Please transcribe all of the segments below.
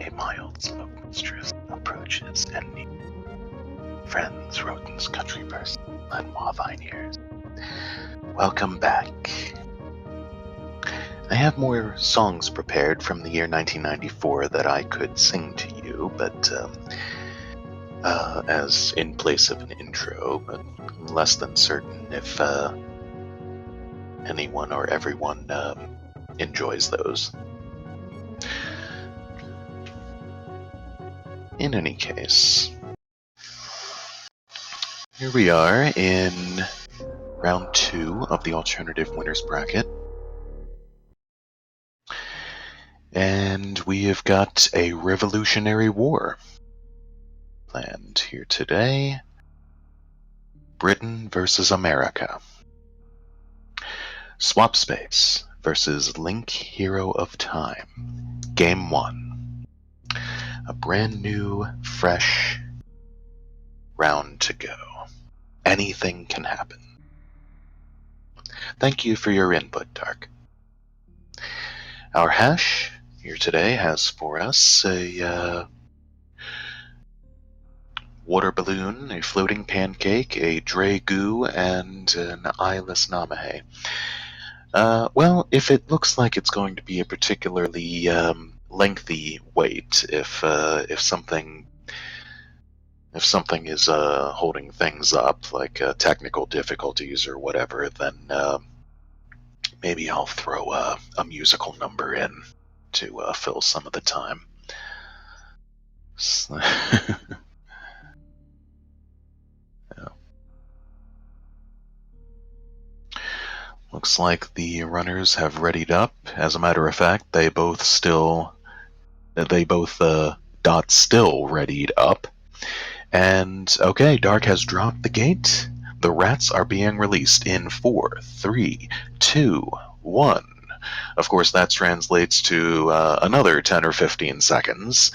A mild slope mistress approaches and meets friends, rodents, country person, and moth-eyed ears. Welcome back. I have more songs prepared from the year 1994 that I could sing to you, but as in place of an intro, but I'm less than certain if anyone or everyone enjoys those. In any case, here we are in round 2 of the alternative winners bracket. And we have got a Revolutionary War planned here today. Britain versus America. Swap Space versus Link Hero of Time. Game 1. A brand new, fresh round to go. Anything can happen. Thank you for your input, Dark. Our hash here today has for us a water balloon, a floating pancake, a dray goo, and an eyeless namahe. Well, if it looks like it's going to be a particularly lengthy wait, if something is holding things up, like technical difficulties or whatever, then maybe I'll throw a musical number in to fill some of the time. Yeah. Looks like the runners have readied up. As a matter of fact, they both dot still readied up. And okay, Dark has dropped the gate. The rats are being released in 4, 3, 2, 1. Of course, that translates to another 10 or 15 seconds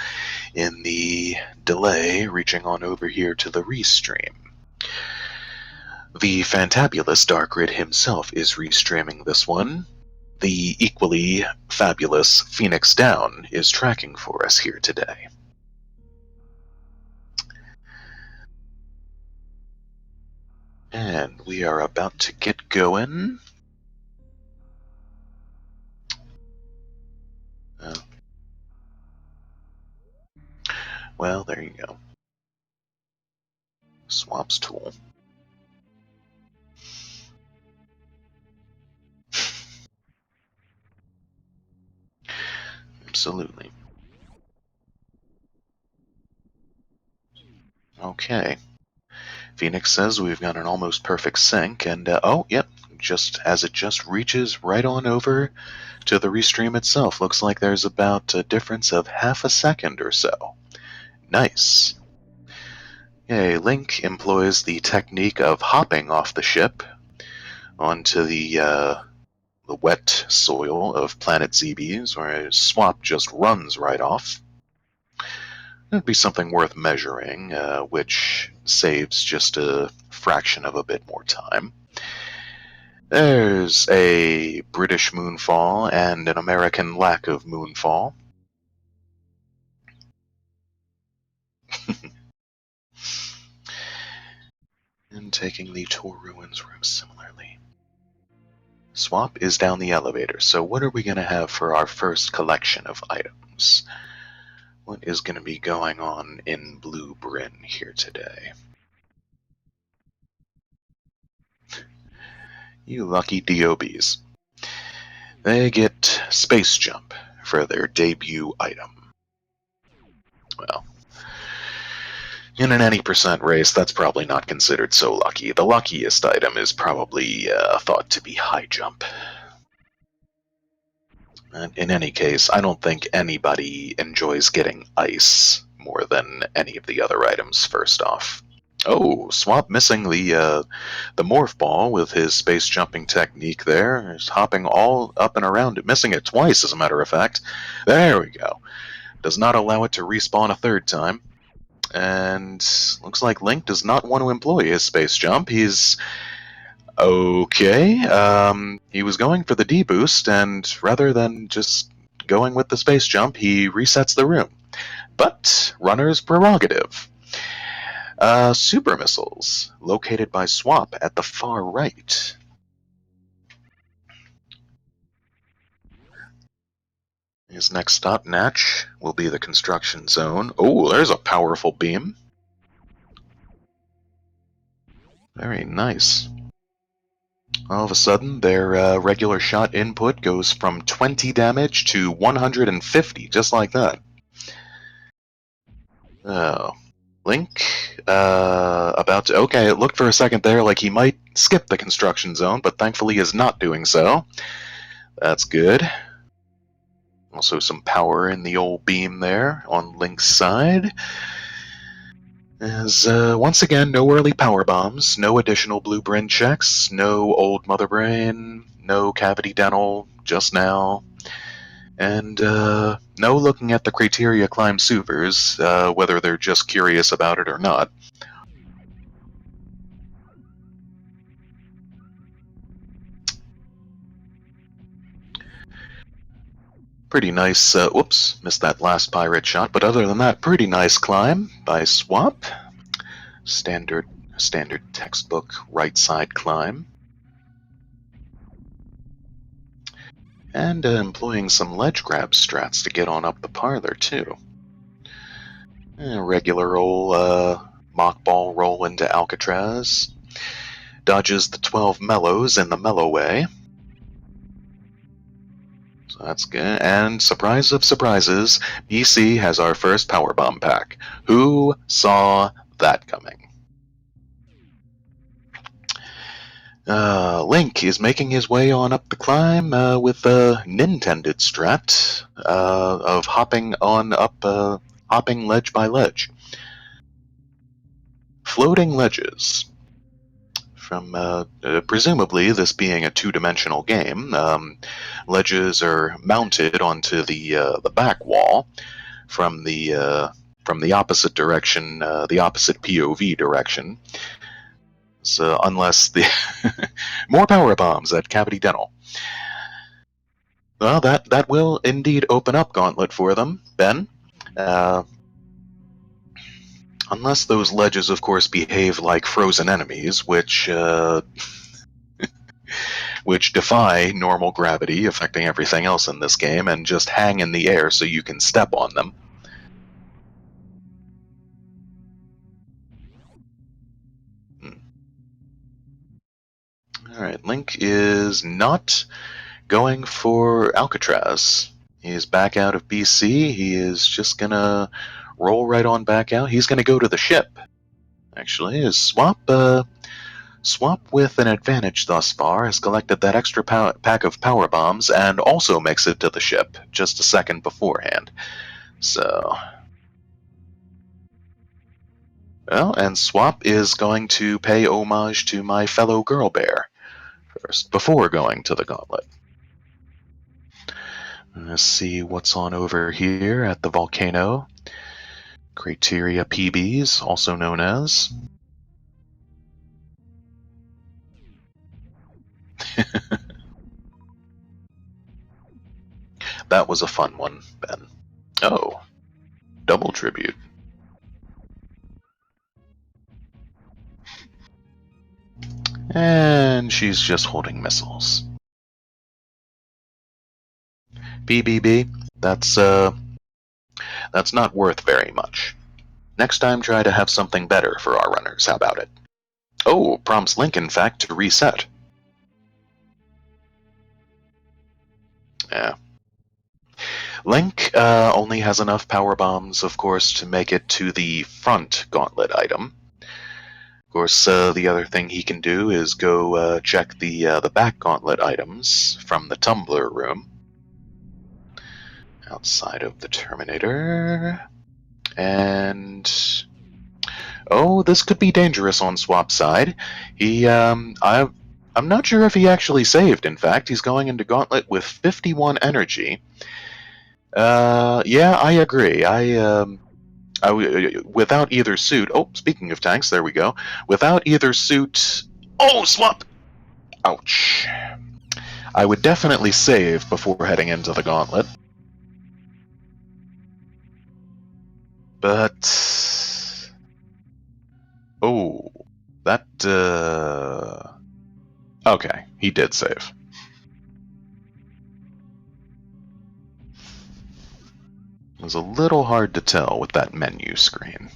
in the delay reaching on over here to the restream. The fantabulous Darkrid himself is restreaming this one. The equally fabulous Phoenix Down is tracking for us here today. And we are about to get going. Well, there you go. Swaps tool. Absolutely. Okay. Phoenix says we've got an almost perfect sync, and oh, yep, just as it just reaches right on over to the restream itself. Looks like there's about a difference of half a second or so. Nice. Yay, Link employs the technique of hopping off the ship onto the wet soil of planet ZBs, where Swap just runs right off. That'd be something worth measuring, which saves just a fraction of a bit more time. There's a British moonfall and an American lack of moonfall. And taking the Tor Ruins room similarly. Swap is down the elevator, so what are we going to have for our first collection of items? What is going to be going on in Blue Bryn here today? You lucky DOBs. They get Space Jump for their debut item. Well, in an any percent race, that's probably not considered so lucky. The luckiest item is probably thought to be High Jump. And in any case, I don't think anybody enjoys getting ice more than any of the other items first off. Oh, Swap missing the morph ball with his space jumping technique there. He's hopping all up and around it, missing it twice, as a matter of fact. There we go. Does not allow it to respawn a third time. And looks like Link does not want to employ his space jump. He's okay. He was going for the D-boost, and rather than just going with the space jump, he resets the room. but runner's prerogative. Super missiles, located by Swap at the far right. His next stop, Natch, will be the construction zone. Oh, there's a powerful beam. Very nice. All of a sudden, their regular shot input goes from 20 damage to 150, just like that. Oh. Link, about to... Okay, it looked for a second there like he might skip the construction zone, but thankfully is not doing so. That's good. Also some power in the old beam there on Link's side. As, once again, no early power bombs, no additional blueprint checks, no old mother brain, no cavity dental, just now. And, no looking at the criteria climb supers, whether they're just curious about it or not. Pretty nice, whoops, missed that last pirate shot, but other than that, pretty nice climb by Swap. Standard textbook right side climb. And employing some ledge grab strats to get on up the parlor, too. Regular old mock ball roll into Alcatraz. Dodges the 12 mellows in the mellow way. So that's good. And surprise of surprises, BC has our first powerbomb pack. Who saw that coming? Link is making his way on up the climb with a Nintended strat of hopping on up, hopping ledge by ledge. Floating ledges. From presumably this being a two-dimensional game, ledges are mounted onto the back wall from the opposite direction, the opposite POV direction. So unless the more power bombs at Cavity Dental. Well, that will indeed open up Gauntlet for them, Ben. Unless those ledges, of course, behave like frozen enemies, which which defy normal gravity affecting everything else in this game and just hang in the air so you can step on them. Alright, Link is not going for Alcatraz. He's back out of BC. He is just gonna roll right on back out. He's gonna go to the ship, actually. His Swap with an advantage thus far has collected that extra pack of power bombs and also makes it to the ship just a second beforehand. So... Well, and Swap is going to pay homage to my fellow girl bear first, before going to the Gauntlet. Let's see what's on over here at the volcano. Criteria PBs, also known as. That was a fun one, Ben. Oh, double tribute. And she's just holding missiles. BBB, that's not worth very much. Next time, try to have something better for our runners. How about it? Oh, prompts Link, in fact, to reset. Yeah. Link only has enough power bombs, of course, to make it to the front gauntlet item. Of course, the other thing he can do is go check the back gauntlet items from the tumbler room outside of the Terminator. And oh, this could be dangerous on Swap's side. I'm not sure if he actually saved. In fact, he's going into Gauntlet with 51 energy. Yeah, I agree. Without either suit. Oh, speaking of tanks, there we go. Without either suit. Oh, Swap! Ouch. I would definitely save before heading into the Gauntlet. But... Oh, that, okay, he did save. It was a little hard to tell with that menu screen.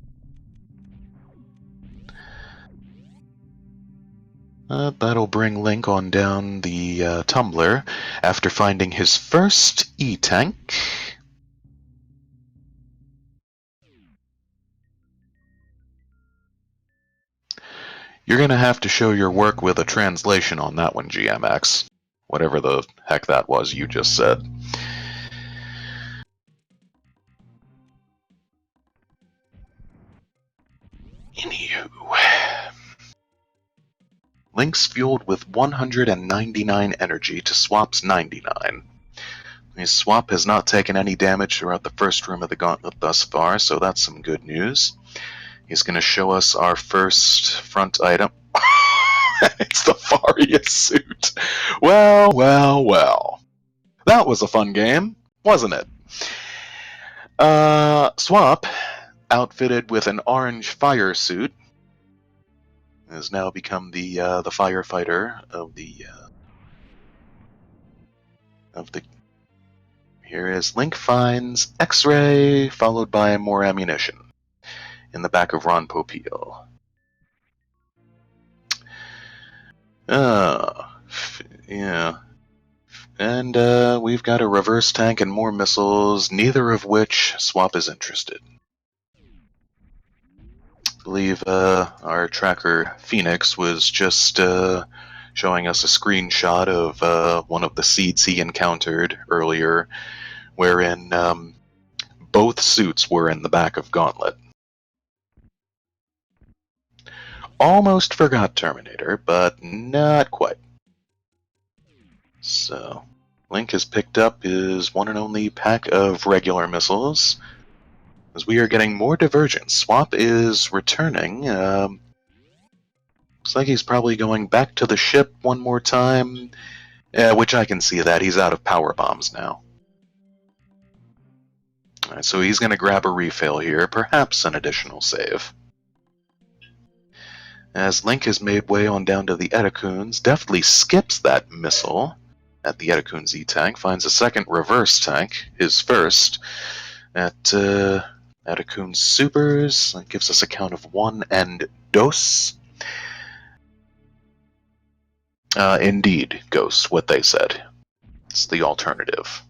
That'll bring Link on down the tumbler after finding his first E-tank. You're gonna have to show your work with a translation on that one, GMX. Whatever the heck that was you just said. Anywho... Link's fueled with 199 energy to Swap's 99. His Swap has not taken any damage throughout the first room of the gauntlet thus far, so that's some good news. He's going to show us our first front item. It's the Varia suit. Well, well, well. That was a fun game, wasn't it? Swap, outfitted with an orange fire suit, has now become the firefighter of the Here is Link finds X-ray, followed by more ammunition in the back of Ron Popeil. Yeah. And we've got a reverse tank and more missiles, neither of which Swap is interested. I believe our tracker Phoenix was just showing us a screenshot of one of the seeds he encountered earlier, wherein both suits were in the back of Gauntlet. Almost forgot Terminator, but not quite. So, Link has picked up his one and only pack of regular missiles. As we are getting more divergence, Swap is returning. Looks like he's probably going back to the ship one more time, which I can see that. He's out of power bombs now. Alright, so he's going to grab a refill here, perhaps an additional save. As Link has made way on down to the Etecoons, deftly skips that missile at the Etecoon Z-Tank, finds a second reverse tank, his first, at Etecoon Supers. That gives us a count of 1 and dos. Indeed, Ghost, what they said. It's the alternative.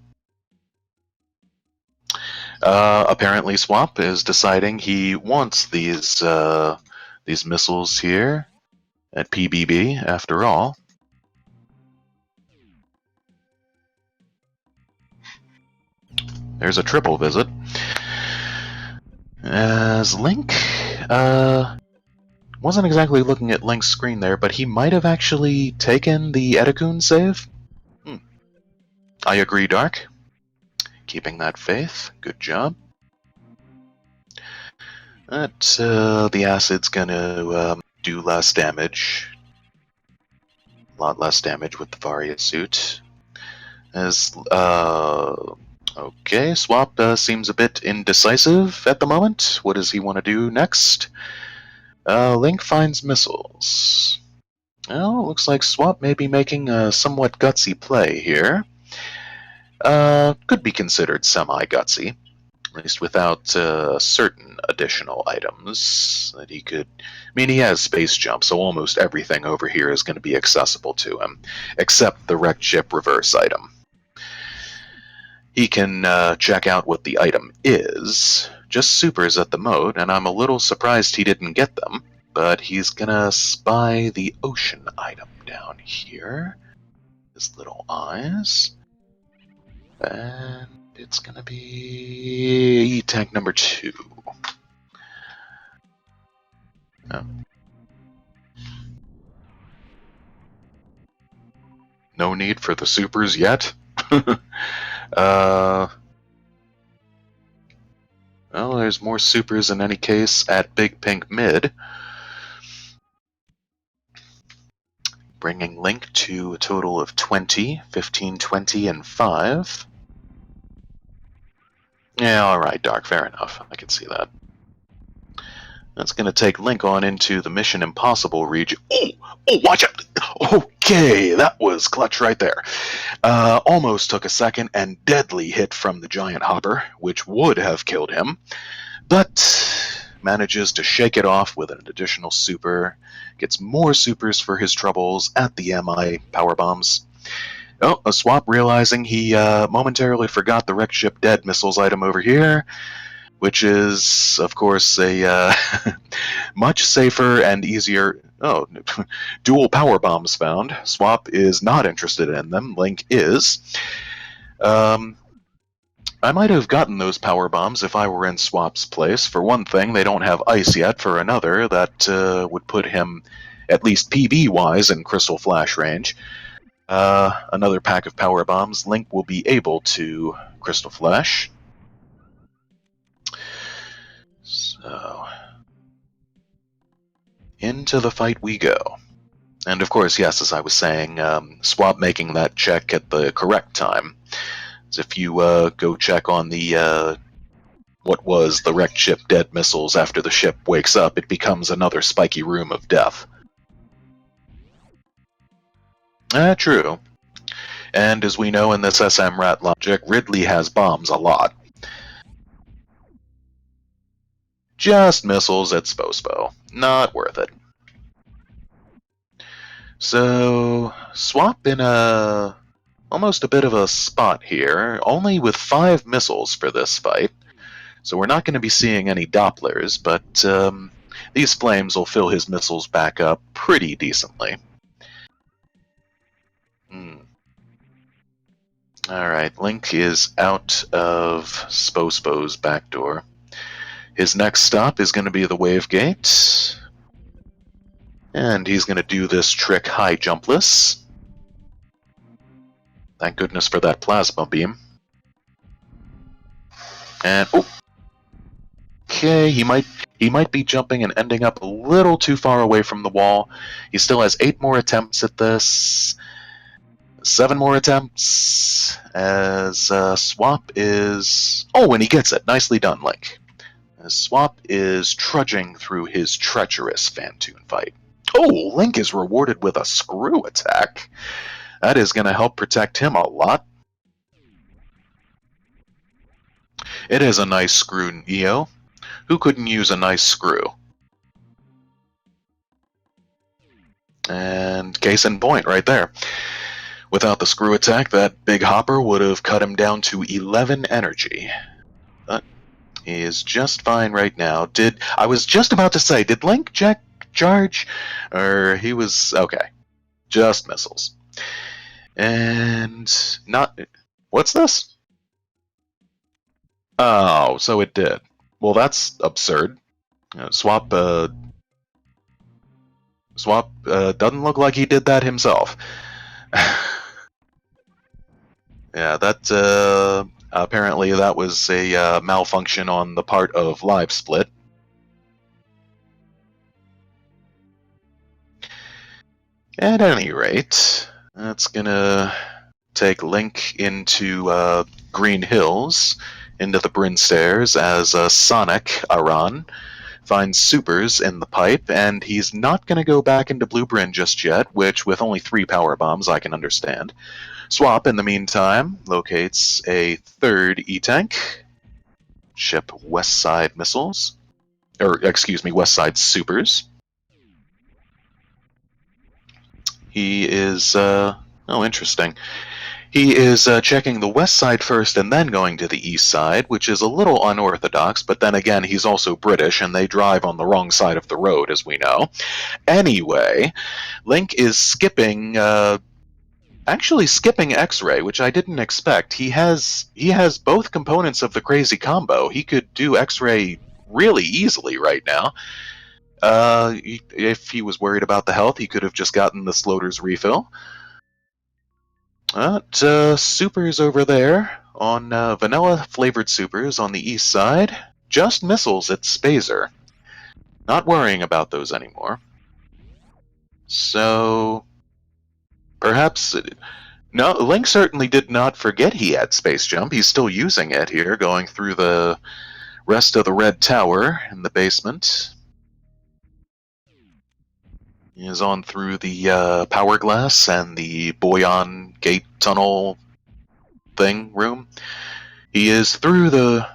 Apparently Swap is deciding he wants these missiles here at PBB, after all. There's a triple visit. As Link, wasn't exactly looking at Link's screen there, but he might have actually taken the Etecoon save? I agree, Dark. Keeping that faith. Good job. The acid's gonna do less damage. A lot less damage with the Varia suit. As, okay, Swap seems a bit indecisive at the moment. What does he want to do next? Link finds missiles. Well, looks like Swap may be making a somewhat gutsy play here. Could be considered semi-gutsy, at least without certain additional items that he could... I mean, he has space jump, so almost everything over here is going to be accessible to him, except the wrecked ship reverse item. He can check out what the item is, just supers at the mode, and I'm a little surprised he didn't get them, but he's gonna spy the ocean item down here. His little eyes. And it's gonna be E-Tank number 2. Oh. No need for the supers yet? Well, there's more supers in any case at Big Pink Mid. Bringing Link to a total of 20, 15, 20, and 5. Yeah, alright, Dark, fair enough. I can see that. That's going to take Link on into the Mission Impossible region. Oh, watch out! Okay, that was clutch right there. Almost took a second and deadly hit from the giant hopper, which would have killed him, but manages to shake it off with an additional super. Gets more supers for his troubles at the MI power bombs. Oh, a swap realizing he momentarily forgot the wrecked ship dead missiles item over here, which is, of course, a much safer and easier. Oh, dual power bombs found. Swap is not interested in them. Link is. I might have gotten those power bombs if I were in Swap's place. For one thing, they don't have ice yet. For another, that would put him, at least PB-wise, in Crystal Flash range. Another pack of power bombs. Link will be able to Crystal Flash. So, into the fight we go. And of course, yes, as I was saying, Swap making that check at the correct time. As if you go check on the what was the wrecked ship dead missiles after the ship wakes up, it becomes another spiky room of death. True. And as we know in this SMRAT logic, Ridley has bombs a lot. Just missiles at Spospo. Not worth it. So, Swap in almost a bit of a spot here, only with 5 missiles for this fight. So we're not going to be seeing any Dopplers, but these flames will fill his missiles back up pretty decently. Alright, Link is out of Spospo's back door. His next stop is going to be the Wave Gate. And he's going to do this trick high jumpless. Thank goodness for that plasma beam. And okay, he might be jumping and ending up a little too far away from the wall. He still has 8 more attempts at this. 7 more attempts. As Swap is... Oh, and he gets it. Nicely done, Link. As Swap is trudging through his treacherous Phantoon fight. Oh, Link is rewarded with a screw attack. That is going to help protect him a lot. It is a nice screw, Neo. Who couldn't use a nice screw? And case in point right there. Without the screw attack, that big hopper would have cut him down to 11 energy. But he is just fine right now. I was just about to say, did Link charge? Or he was... Okay. Just missiles. And not... What's this? Oh, so it did. Well, that's absurd. Swap doesn't look like he did that himself. Yeah, that apparently that was a malfunction on the part of Live Split. At any rate, that's gonna take Link into Green Hills, into the Bryn Stairs, as Sonic Aran finds supers in the pipe, and he's not going to go back into Blue Bryn just yet, which, with only 3 power bombs, I can understand. Swap, in the meantime, locates a 3rd E-Tank, ship West Side missiles, or, excuse me, West Side supers. He is, oh, interesting. He is checking the west side first and then going to the east side, which is a little unorthodox, but then again, he's also British, and they drive on the wrong side of the road, as we know. Anyway, Link is skipping, actually skipping X-Ray, which I didn't expect. He has both components of the crazy combo. He could do X-Ray really easily right now. If he was worried about the health, he could have just gotten the Sloater's refill. Supers over there on vanilla-flavored supers on the east side. Just missiles at Spazer. Not worrying about those anymore. So, perhaps... No, Link certainly did not forget he had Space Jump. He's still using it here, going through the rest of the Red Tower in the basement. He is on through the power glass and the Boyan gate tunnel thing room. He is through the...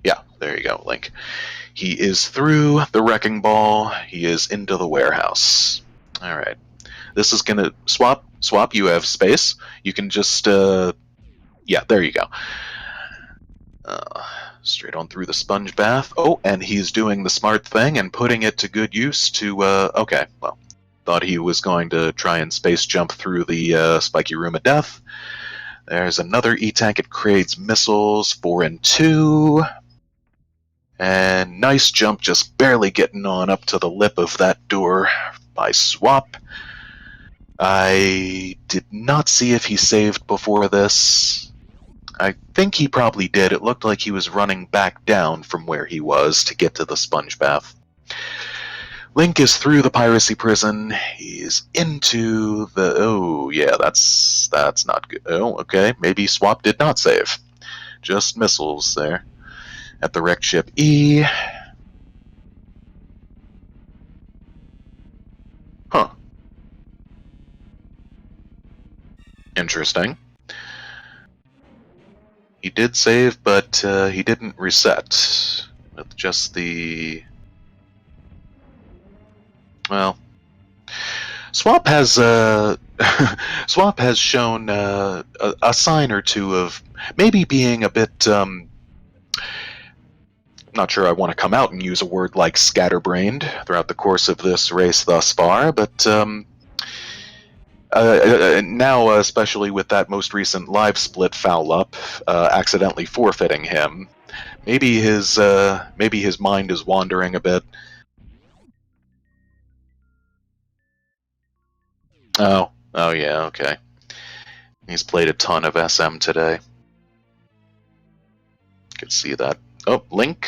Yeah, there you go, Link. He is through the wrecking ball. He is into the warehouse. Alright. This is gonna... Swap, you have space. You can just, yeah, there you go. Straight on through the sponge bath. Oh, and he's doing the smart thing and putting it to good use to, okay, well, thought he was going to try and space jump through the spiky room of death. There's another E-tank. It creates missiles, 4 and 2. And nice jump, just barely getting on up to the lip of that door by Swap. I did not see if he saved before this. I think he probably did. It looked like he was running back down from where he was to get to the sponge bath. Link is through the piracy prison. He's into the... Oh, yeah, that's not good. Oh, okay. Maybe Swap did not save. Just missiles there. At the wrecked ship E. Huh. Interesting. He did save, but he didn't reset. With just the... Well... Swap has Swap has shown a sign or two of maybe being a bit... not sure I want to come out and use a word like scatterbrained throughout the course of this race thus far, but now, especially with that most recent live split foul up, accidentally forfeiting him, maybe his mind is wandering a bit. Oh yeah, okay. He's played a ton of SM today. Could see that. Oh, Link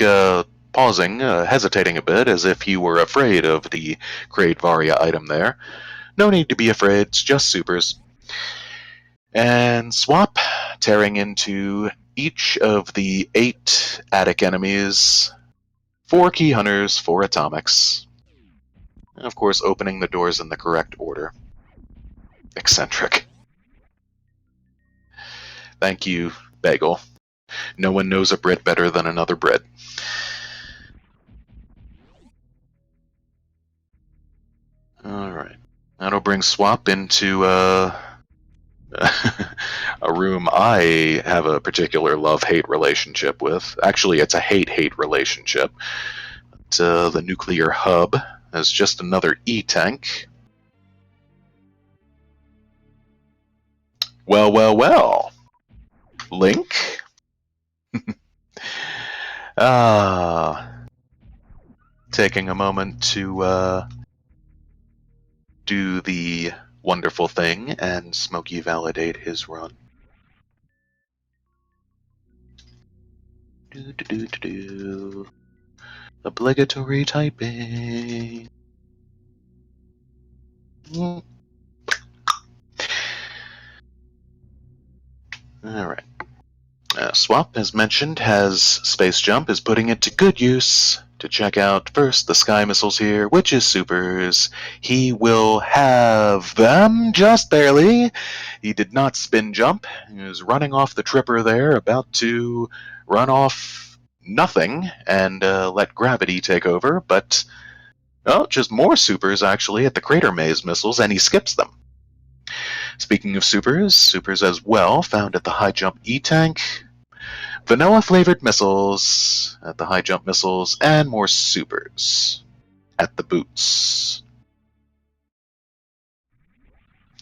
pausing, hesitating a bit, as if he were afraid of the Kraid Varia item there. No need to be afraid, it's just supers. And Swap, tearing into each of the 8 attic enemies, 4 key hunters, 4 atomics. And of course, opening the doors in the correct order. Eccentric. Thank you, Bagel. No one knows a Brit better than another Brit. Alright. That'll bring Swap into a room I have a particular love-hate relationship with. Actually, it's a hate-hate relationship. But, the nuclear hub is just another E-tank. Well. Link? Taking a moment to do the wonderful thing and Smokey validate his run. Obligatory typing. Alright. Swap, as mentioned, has Space Jump, is putting it to good use to check out first the Sky Missiles here, which is supers. He will have them just barely. He did not spin jump. He was running off the tripper there, about to run off nothing and let gravity take over, but just more supers actually at the Crater Maze missiles, and he skips them. Speaking of supers as well, found at the high jump E-tank, vanilla flavored missiles at the high jump missiles, and more supers at the boots.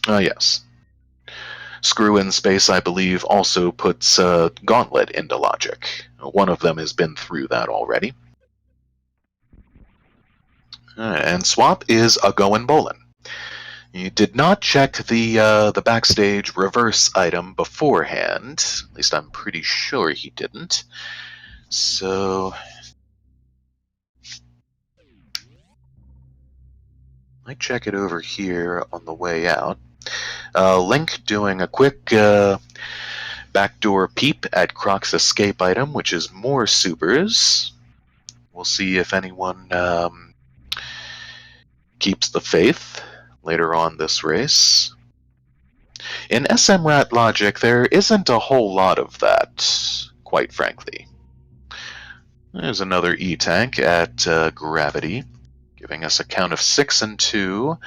Yes. Screw in Space, I believe, also puts Gauntlet into logic. One of them has been through that already. And Swap is a goin' bowlin'. You did not check the backstage reverse item beforehand. At least I'm pretty sure he didn't. So might check it over here on the way out. Link doing a quick backdoor peep at Croc's escape item, which is more supers. We'll see if anyone keeps the faith later on this race. In SMRAT logic, there isn't a whole lot of that, quite frankly. There's another E-tank at gravity, giving us a count of 6 and 2.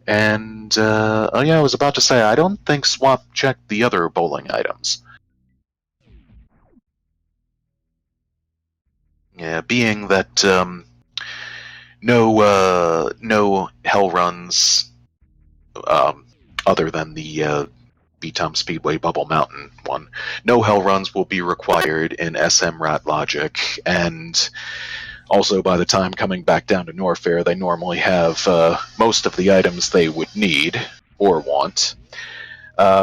And, oh yeah, I was about to say, I don't think Swap checked the other bowling items. Yeah, being that no hell runs other than the B-Tom Speedway Bubble Mountain one. No hell runs will be required in SMRAT logic, and also by the time coming back down to Norfair, they normally have most of the items they would need or want.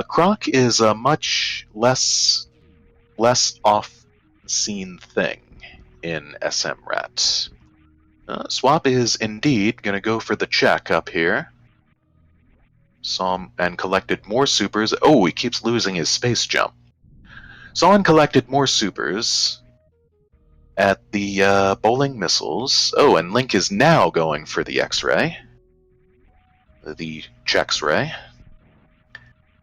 Croc is a much less off-scene thing in SMRAT. Swap is indeed going to go for the check up here. Saw him and collected more supers. Oh, he keeps losing his space jump. Saw and collected more supers at the bowling missiles. Oh, and Link is now going for the X-ray. The Chex-ray.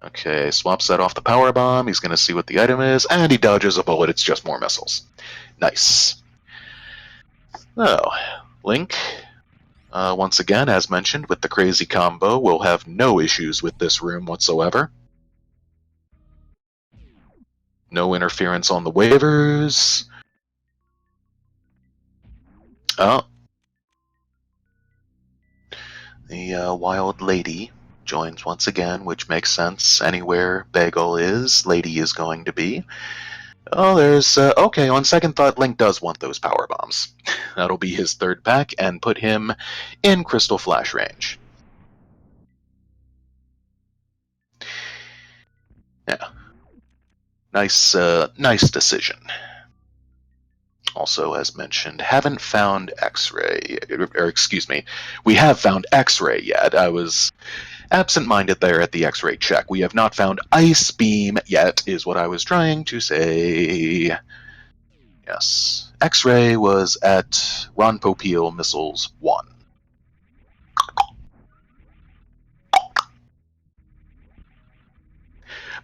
Okay, Swap set off the power bomb. He's going to see what the item is, and he dodges a bullet. It's just more missiles. Nice. Oh, Link, once again, as mentioned, with the crazy combo, will have no issues with this room whatsoever. No interference on the waivers. Oh. The Wild Lady joins once again, which makes sense. Anywhere Bagel is, Lady is going to be. Oh, there's... okay, on second thought, Link does want those power bombs. That'll be his third pack and put him in Crystal Flash range. Yeah. Nice decision. Also, as mentioned, haven't found X-ray, or excuse me, we have found X-ray yet. I was absent-minded there at the X-ray check. We have not found Ice Beam yet, is what I was trying to say. Yes. X-ray was at Ron Popeil Missiles 1.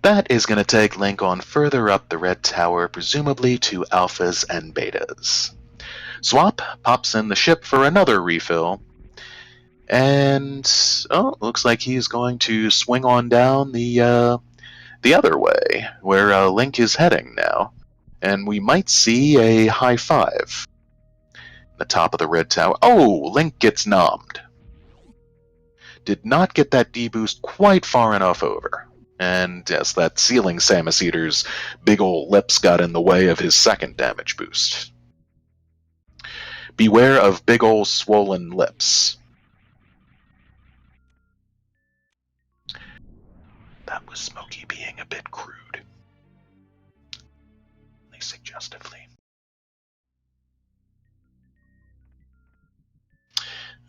That is going to take Link on further up the red tower, presumably to alphas and betas. Swap pops in the ship for another refill, and oh, looks like he's going to swing on down the other way, where Link is heading now, and we might see a high five. The top of the red tower. Oh, Link gets nommed. Did not get that D-boost quite far enough over. And yes, that ceiling Samus Eater's big ol' lips got in the way of his second damage boost. Beware of big ol' swollen lips. That was Smokey being a bit crude. At least suggestively.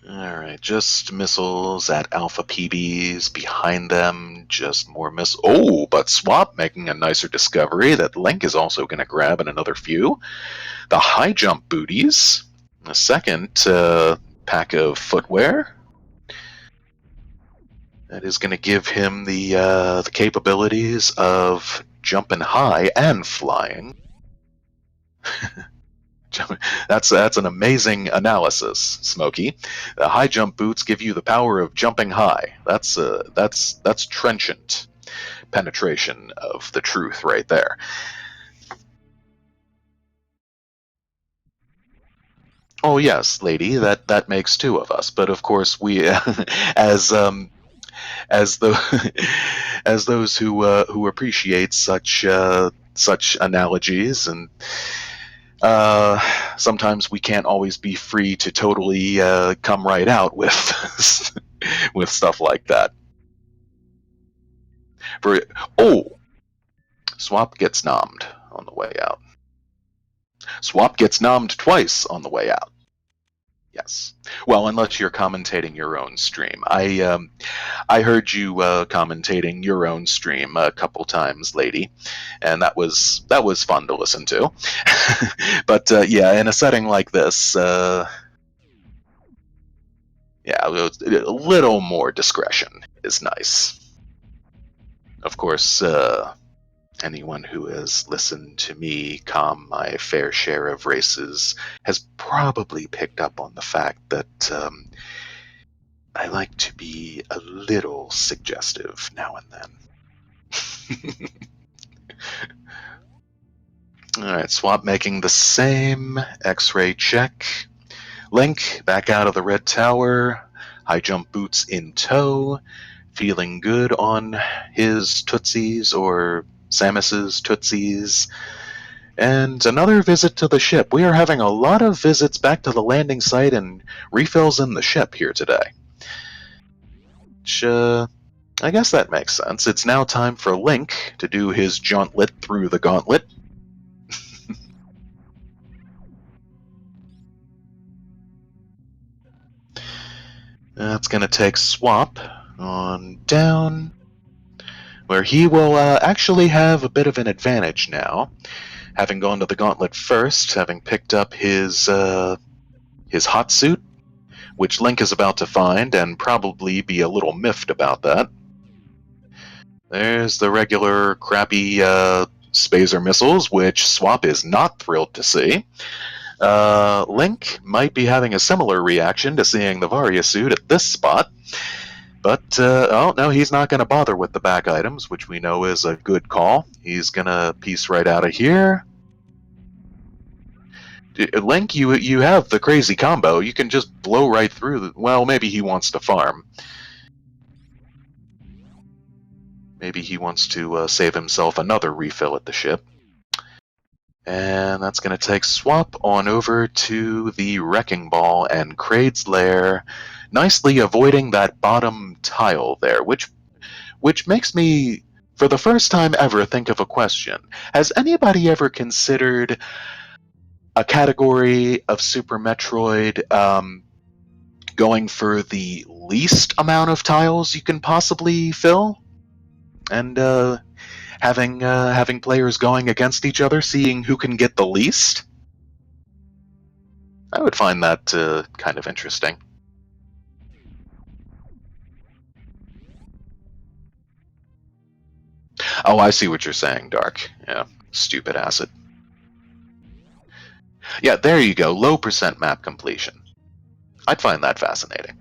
Alright, just missiles at Alpha PBs. Behind them, just more missiles. Oh, but Swap making a nicer discovery that Link is also going to grab in another few. The high jump booties. A second pack of footwear. That is going to give him the capabilities of jumping high and flying. That's an amazing analysis, Smokey. The high jump boots give you the power of jumping high. That's trenchant penetration of the truth right there. Oh yes, lady, that makes two of us. But of course, we as those who appreciate such analogies, and sometimes we can't always be free to totally come right out with with stuff like that. Swap gets nommed on the way out. Swap gets nommed twice on the way out. Yes. Well, unless you're commentating your own stream. I heard you commentating your own stream a couple times, lady, and that was fun to listen to. But yeah, in a setting like this, Yeah, a little more discretion is nice. Of course, anyone who has listened to me calm my fair share of races has probably picked up on the fact that I like to be a little suggestive now and then. Alright, Swap making the same X-ray check. Link back out of the red tower, high jump boots in tow, feeling good on his tootsies or Samus's tootsies. And another visit to the ship. We are having a lot of visits back to the landing site and refills in the ship here today. Which, I guess that makes sense. It's now time for Link to do his jauntlet through the gauntlet. That's going to take Swap on down, where he will actually have a bit of an advantage now, having gone to the gauntlet first, having picked up his hot suit, which Link is about to find and probably be a little miffed about that. There's the regular crappy Spazer missiles, which Swap is not thrilled to see. Link might be having a similar reaction to seeing the Varia suit at this spot. But, oh, no, he's not going to bother with the back items, which we know is a good call. He's going to piece right out of here. Link, you have the crazy combo. You can just blow right through. Well, maybe he wants to farm. Maybe he wants to save himself another refill at the ship. And that's going to take Swap on over to the Wrecking Ball and Kraid's Lair, nicely avoiding that bottom tile there, which makes me, for the first time ever, think of a question. Has anybody ever considered a category of Super Metroid going for the least amount of tiles you can possibly fill? And having players going against each other, seeing who can get the least? I would find that kind of interesting. Oh, I see what you're saying, Dark. Yeah, stupid acid. Yeah, there you go. Low percent map completion. I'd find that fascinating.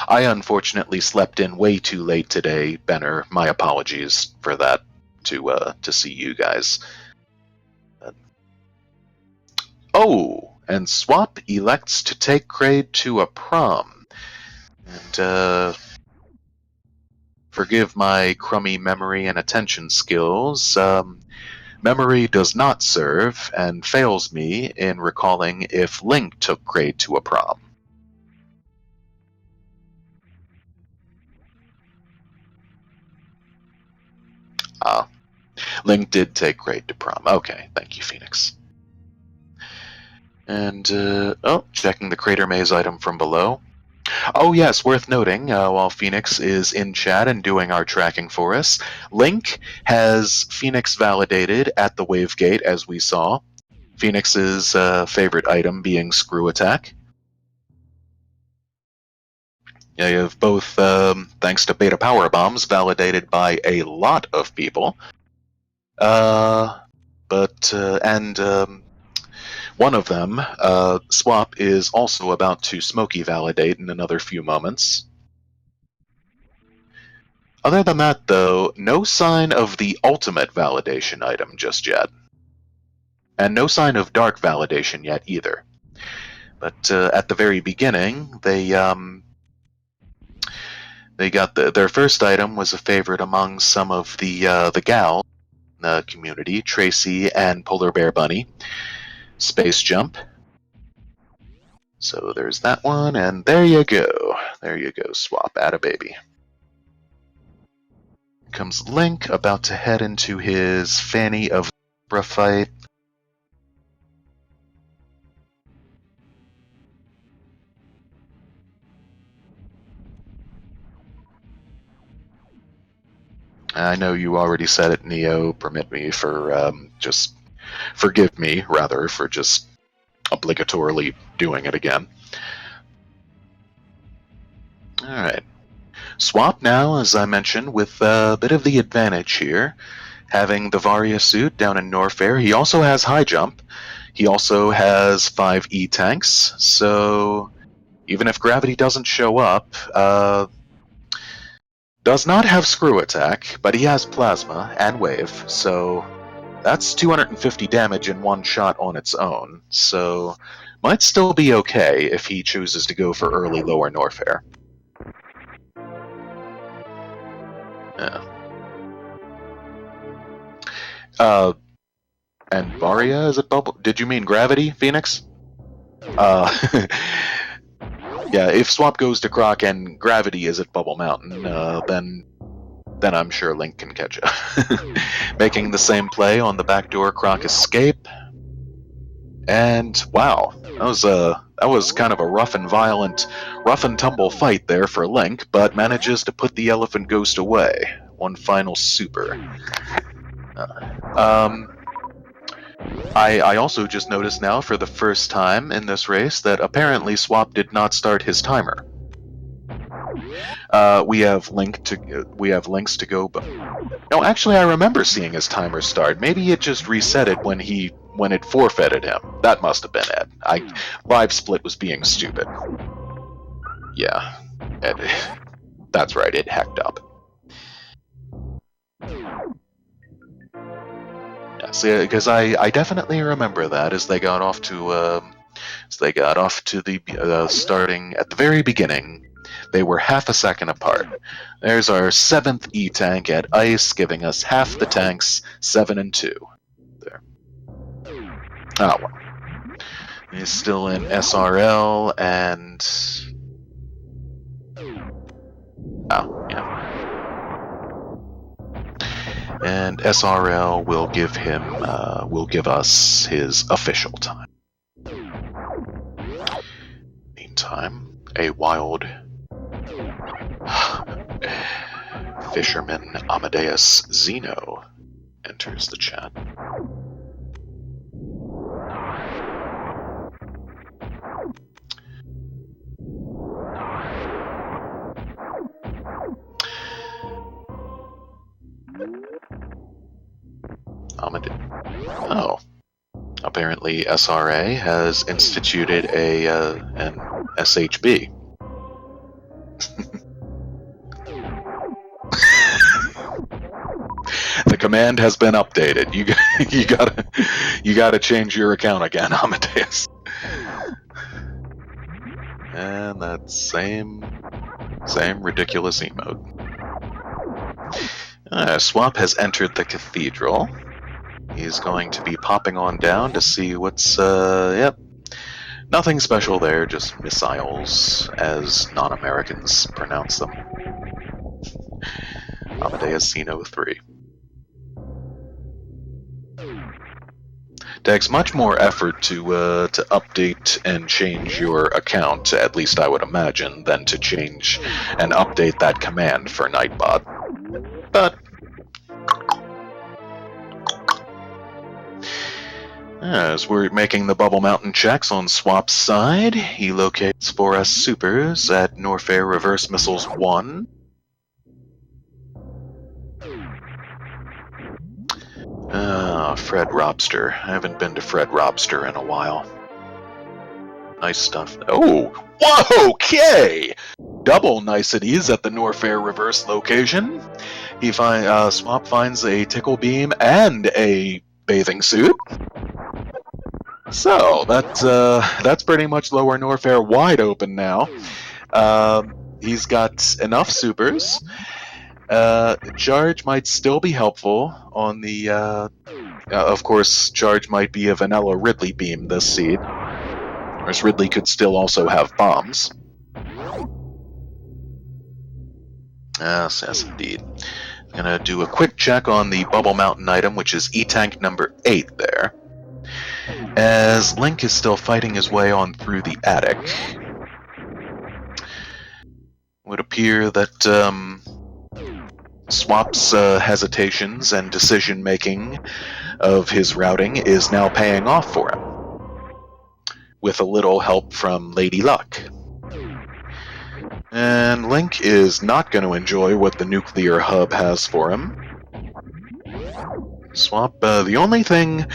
I unfortunately slept in way too late today, Benner. My apologies for that to see you guys. Oh, and Swap elects to take Kraid to a prom. And forgive my crummy memory and attention skills. Memory does not serve and fails me in recalling if Link took Kraid to a prom. Ah, Link did take Kraid to prom. Okay, thank you, Phoenix. And, oh, checking the Crater Maze item from below. Oh, yes, worth noting, while Phoenix is in chat and doing our tracking for us, Link has Phoenix validated at the Wave Gate, as we saw. Phoenix's favorite item being Screw Attack. Yeah, you have both, thanks to Beta Power Bombs, validated by a lot of people. One of them, Swap, is also about to Smokey validate in another few moments. Other than that, though, no sign of the ultimate validation item just yet. And no sign of dark validation yet either. But at the very beginning, they got their first item was a favorite among some of the gals in the community, Tracy and Polar Bear Bunny. Space Jump. So there's that one, and there you go. There you go, Swap. Atta baby. Comes Link, about to head into his Fanny of Zebra fight. I know you already said it, Neo. Permit me for just Forgive me, rather, for just obligatorily doing it again. Alright. Swap now, as I mentioned, with a bit of the advantage here. Having the Varia suit down in Norfair. He also has high jump. He also has 5 E-tanks, so even if gravity doesn't show up, does not have screw attack, but he has plasma and wave, so that's 250 damage in one shot on its own, so might still be okay if he chooses to go for early lower Norfair. Yeah. And Varia, is it bubble? Did you mean gravity, Phoenix? Yeah, if Swap goes to Croc and gravity is at Bubble Mountain, then I'm sure Link can catch up. Making the same play on the backdoor Croc escape. And wow, that was kind of a rough and tumble fight there for Link, but manages to put the Elephant Ghost away. One final super. I also just noticed now for the first time in this race that apparently Swap did not start his timer. We have links to go, but no, actually I remember seeing his timer start. Maybe it just reset it when it forfeited him. That must have been it. Live Split was being stupid. Yeah, that's right. It hacked up. Yeah, see, because I definitely remember that as they got off to the starting at the very beginning. They were half a second apart. There's our 7th E-tank at ice, giving us half the tanks, 7 and 2. There. Oh well. He's still in SRL and oh yeah. And SRL will give us his official time. Meantime, a wild fisherman Amadeus Zeno enters the chat. Oh. Apparently SRA has instituted an SHB. The command has been updated. You gotta change your account again, Amadeus. And that same ridiculous emote. Swap has entered the cathedral. He's going to be popping on down to see what's, yep. Nothing special there, just missiles, as non-Americans pronounce them. Amadeus Zeno 3. Takes much more effort to update and change your account, at least I would imagine, than to change and update that command for Nightbot. But as we're making the Bubble Mountain checks on Swap's side, he locates for us supers at Norfair Reverse Missiles 1. Fred Robster. I haven't been to Fred Robster in a while. Nice stuff. Oh! Whoa! Okay! Double niceties at the Norfair Reverse location. Swap finds a Tickle Beam and a bathing suit. So, that's pretty much Lower Norfair wide open now. He's got enough supers. Charge might still be helpful on the, of course, Charge might be a vanilla Ridley beam this seed. Whereas Ridley could still also have bombs. Yes, indeed. I'm gonna do a quick check on the Bubble Mountain item, which is E-Tank number 8 there. As Link is still fighting his way on through the attic. Would appear that, Swap's hesitations and decision-making of his routing is now paying off for him, with a little help from Lady Luck. And Link is not going to enjoy what the nuclear hub has for him. Swap, the only thing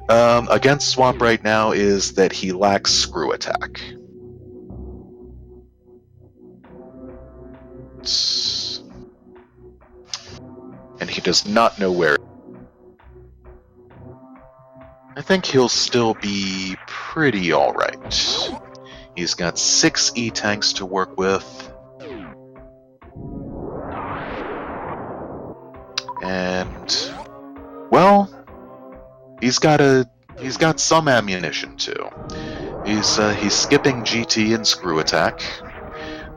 against Swap right now is that he lacks screw attack. And he does not know where. I think he'll still be pretty alright. He's got 6 E-tanks to work with. And, well, he's got some ammunition too. He's skipping GT and screw attack.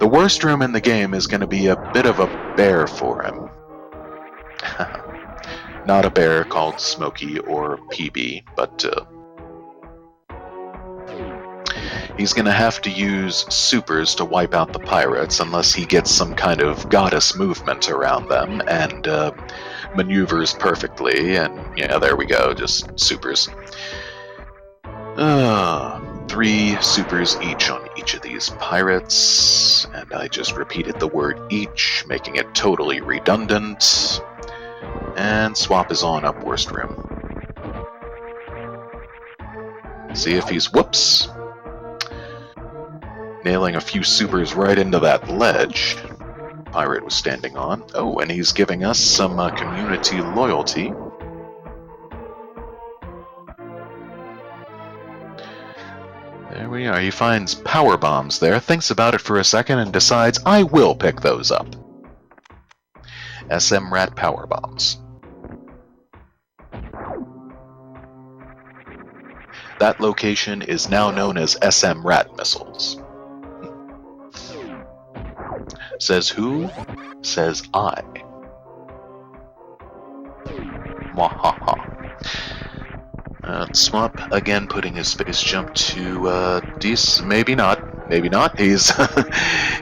The worst room in the game is going to be a bit of a bear for him. Not a bear called Smokey or PB, but he's going to have to use supers to wipe out the pirates unless he gets some kind of goddess movement around them and maneuvers perfectly, and yeah, there we go, just supers. 3 supers each on each of these pirates, and I just repeated the word each, making it totally redundant. And Swap is on up worst room. See if he's, whoops, nailing a few supers right into that ledge pirate was standing on. Oh, and he's giving us some community loyalty. There we are. He finds power bombs there, thinks about it for a second, and decides, I will pick those up. SMRAT power bombs. That location is now known as SMRAT missiles. Says who? Says I. Mwahaha. Swap again putting his space jump to maybe not. Maybe not. He's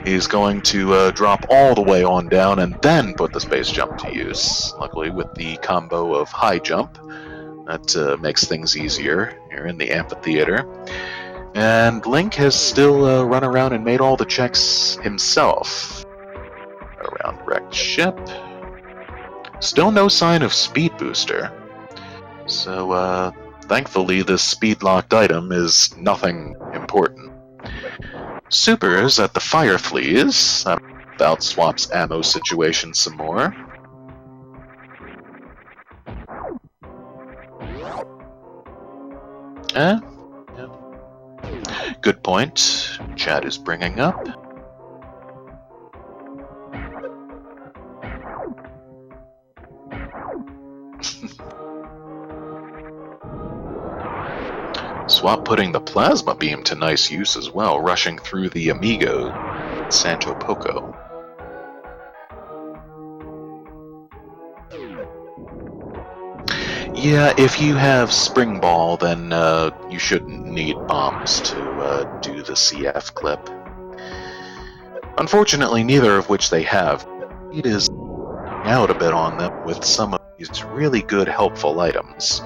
he's going to drop all the way on down and then put the space jump to use. Luckily, with the combo of high jump, that makes things easier here in the amphitheater. And Link has still run around and made all the checks himself. Around wrecked ship. Still no sign of speed booster. So, thankfully, this speed-locked item is nothing important. Supers at the fire fleas. About Swap's ammo situation some more. Yeah. Good point. Chat is bringing up. Swap putting the plasma beam to nice use as well, rushing through the Amigo Santo Poco. Yeah, if you have Spring Ball, then you shouldn't need bombs to do the CF clip. Unfortunately, neither of which they have. It is out a bit on them with some of these really good helpful items.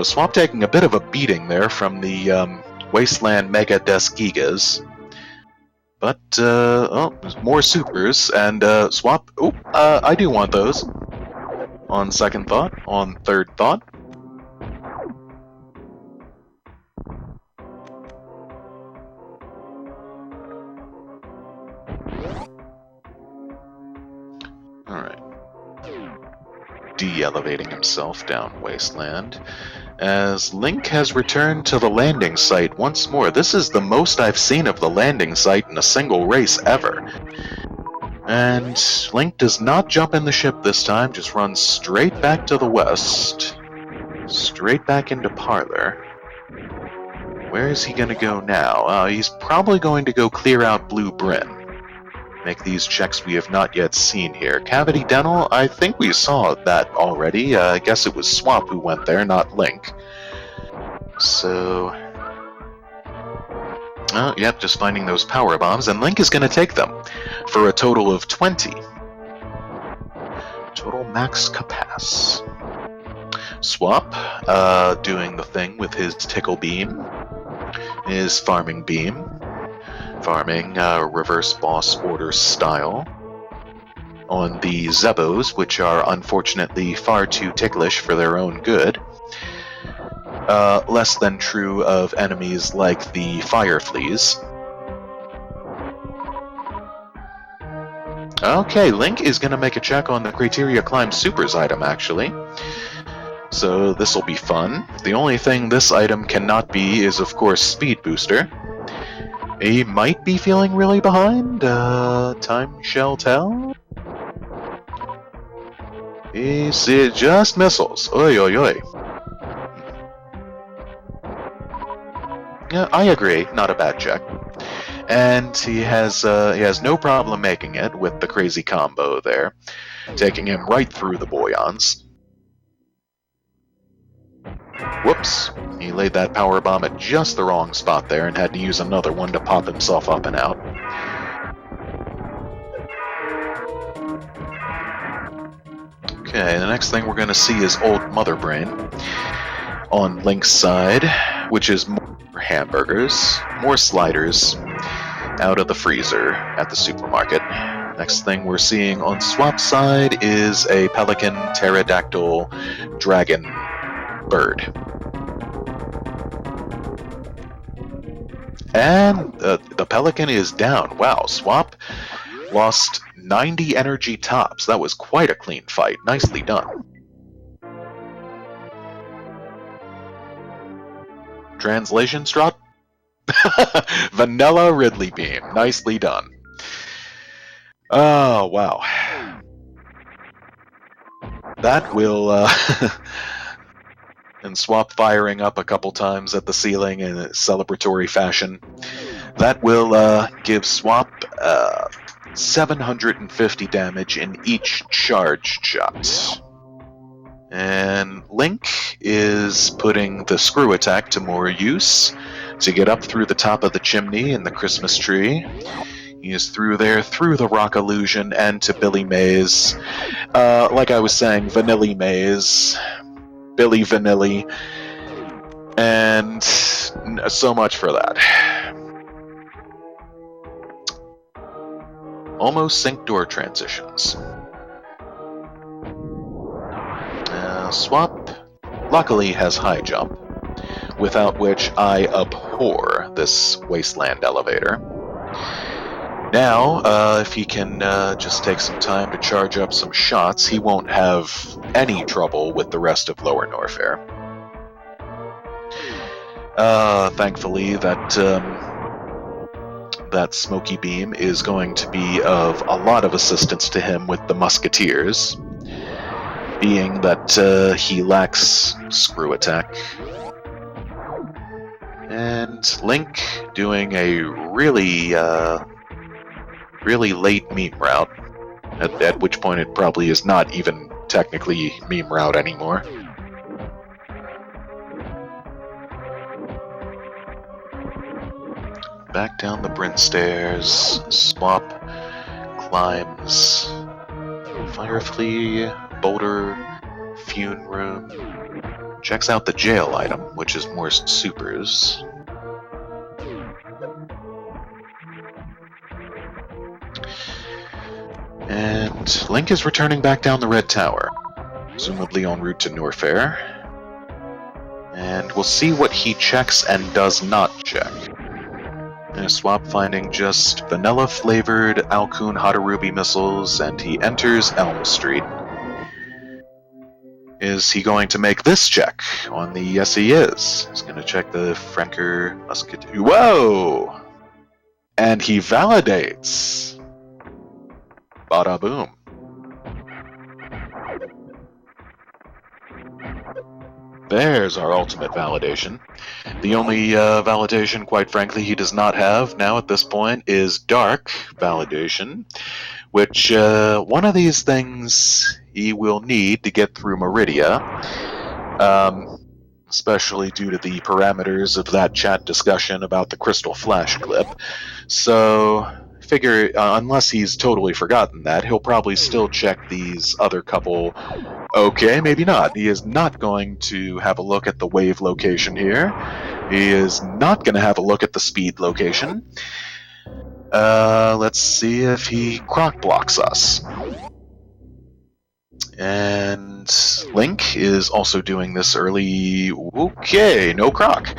Swap taking a bit of a beating there from the Wasteland Mega Des Gigas. But, oh, there's more supers, and Swap, I do want those. On second thought, on third thought. Alright. De-elevating himself down Wasteland. As Link has returned to the landing site once more. This is the most I've seen of the landing site in a single race ever. And Link does not jump in the ship this time, just runs straight back to the west. Straight back into Parlor. Where is he going to go now? He's probably going to go clear out Blue Bryn. Make these checks we have not yet seen here. Cavity Dental, I think we saw that already. I guess it was Swap who went there, not Link. So... oh, yep, just finding those power bombs, and Link is going to take them for a total of 20. Total max capacity. Swap, doing the thing with his tickle beam, his farming beam, farming reverse boss order style on the Zebos, which are unfortunately far too ticklish for their own good. Less than true of enemies like the fire fleas. Okay, Link is going to make a check on the Criteria Climb Supers item, actually. So this will be fun. The only thing this item cannot be is, of course, Speed Booster. He might be feeling really behind. Time shall tell. It just missiles. Oi, oi, oi. Yeah, I agree. Not a bad check. And he has no problem making it with the crazy combo there, taking him right through the Boyons. Whoops. He laid that power bomb at just the wrong spot there and had to use another one to pop himself up and out. Okay, the next thing we're going to see is Old Mother Brain on Link's side, which is more hamburgers, more sliders out of the freezer at the supermarket. Next thing we're seeing on Swap's side is a pelican, pterodactyl, dragon bird. And the pelican is down. Wow, Swap lost 90 energy tops. That was quite a clean fight. Nicely done. Translation, Strahd? Vanilla Ridley Beam. Nicely done. Oh, wow. That will, and Swap firing up a couple times at the ceiling in a celebratory fashion. That will give Swap 750 damage in each charged shot. And Link is putting the screw attack to more use to get up through the top of the chimney in the Christmas tree. He is through there, through the rock illusion, and to Billy Mays. Like I was saying, Vanilli Mays, Billy Vanilli, and so much for that. Almost sync door transitions. Swap luckily has high jump, without which I abhor this wasteland elevator. Now, if he can just take some time to charge up some shots, he won't have any trouble with the rest of Lower Norfair. Thankfully, that smoky beam is going to be of a lot of assistance to him with the musketeers, being that he lacks screw attack. And Link doing a really late meme route, at which point it probably is not even technically meme route anymore. Back down the Bryn stairs, Swap climbs Firefly, Boulder, Fune Room, checks out the jail item, which is more supers. And Link is returning back down the Red Tower, presumably en route to Norfair. And we'll see what he checks and does not check. And Swap finding just vanilla-flavored Alcune Hadarubi missiles, and he enters Elm Street. Is he going to make this check on the... Yes, he is. He's going to check the Franker Musketeer. Whoa! And he validates. Bada boom. There's our ultimate validation. The only validation, quite frankly, he does not have now at this point is dark validation, which one of these things he will need to get through Meridia, especially due to the parameters of that chat discussion about the Crystal Flash clip. So figure, unless he's totally forgotten that, he'll probably still check these other couple. Okay, maybe not. He is not going to have a look at the wave location here. He is not going to have a look at the speed location. Let's see if he croc blocks us. And Link is also doing this early. Okay, no croc.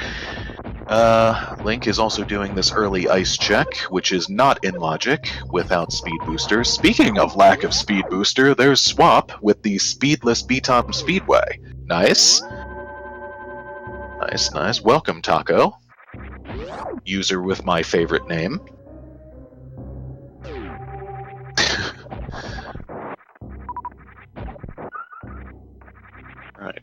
Link is also doing this early ice check, which is not in logic without speed booster. Speaking of lack of speed booster, there's Swap with the speedless B-Tom Speedway. Nice. Nice, nice. Welcome, Taco. User with my favorite name. Right.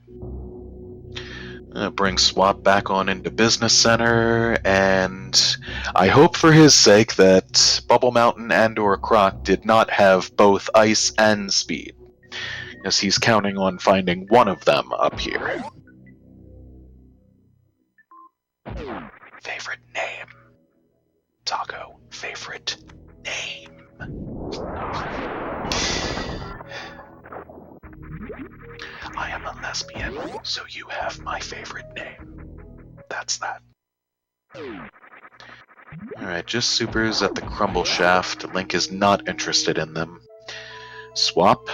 Bring Swap back on into Business Center, and I hope for his sake that Bubble Mountain and or Croc did not have both ice and speed, as he's counting on finding one of them up here. Favorite name. Taco, favorite name. I am a lesbian, so you have my favorite name. That's that. Alright, just supers at the Crumble Shaft. Link is not interested in them. Swap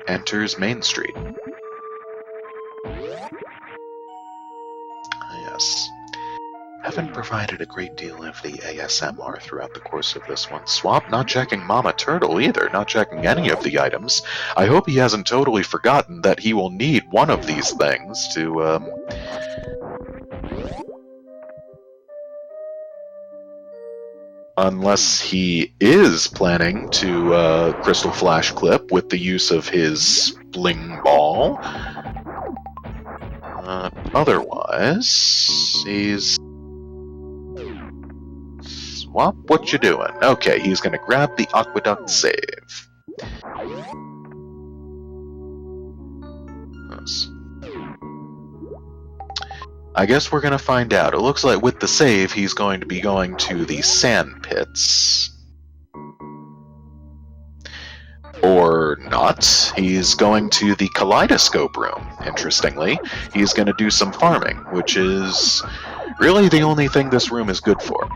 enters Main Street. Yes. Haven't provided a great deal of the ASMR throughout the course of this one. Swap not checking Mama Turtle either, not checking any of the items. I hope he hasn't totally forgotten that he will need one of these things to, unless he is planning to Crystal Flash Clip with the use of his Bling Ball. Otherwise, he's... Swap, what you doing? Okay, he's gonna grab the Aqueduct save. Yes. I guess we're gonna find out. It looks like with the save, he's going to be going to the sand pits. Or not. He's going to the kaleidoscope room, interestingly. He's going to do some farming, which is really the only thing this room is good for.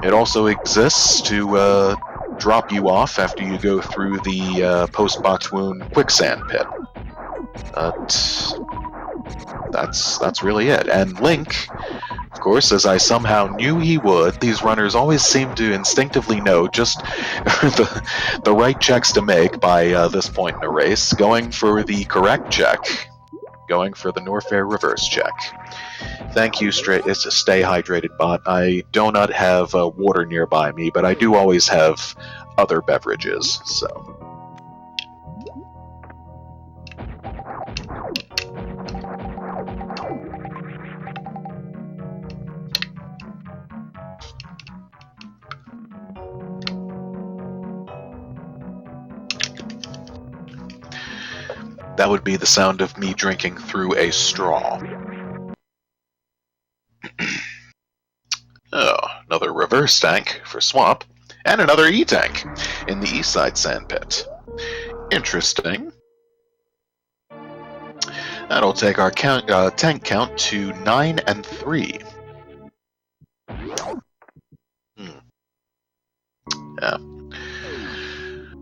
It also exists to drop you off after you go through the post-box wound quicksand pit. But that's really it. And Link, of course, as I somehow knew he would, these runners always seem to instinctively know just the right checks to make by this point in a race, going for the correct check, going for the Norfair reverse check. Thank you, it's a Stay Hydrated bot. I do not have water nearby me, but I do always have other beverages, so... That would be the sound of me drinking through a straw. Oh, another reverse tank for Swap, and another E-tank in the east side sand pit. Interesting. That'll take our tank count to 9 and 3. Yeah.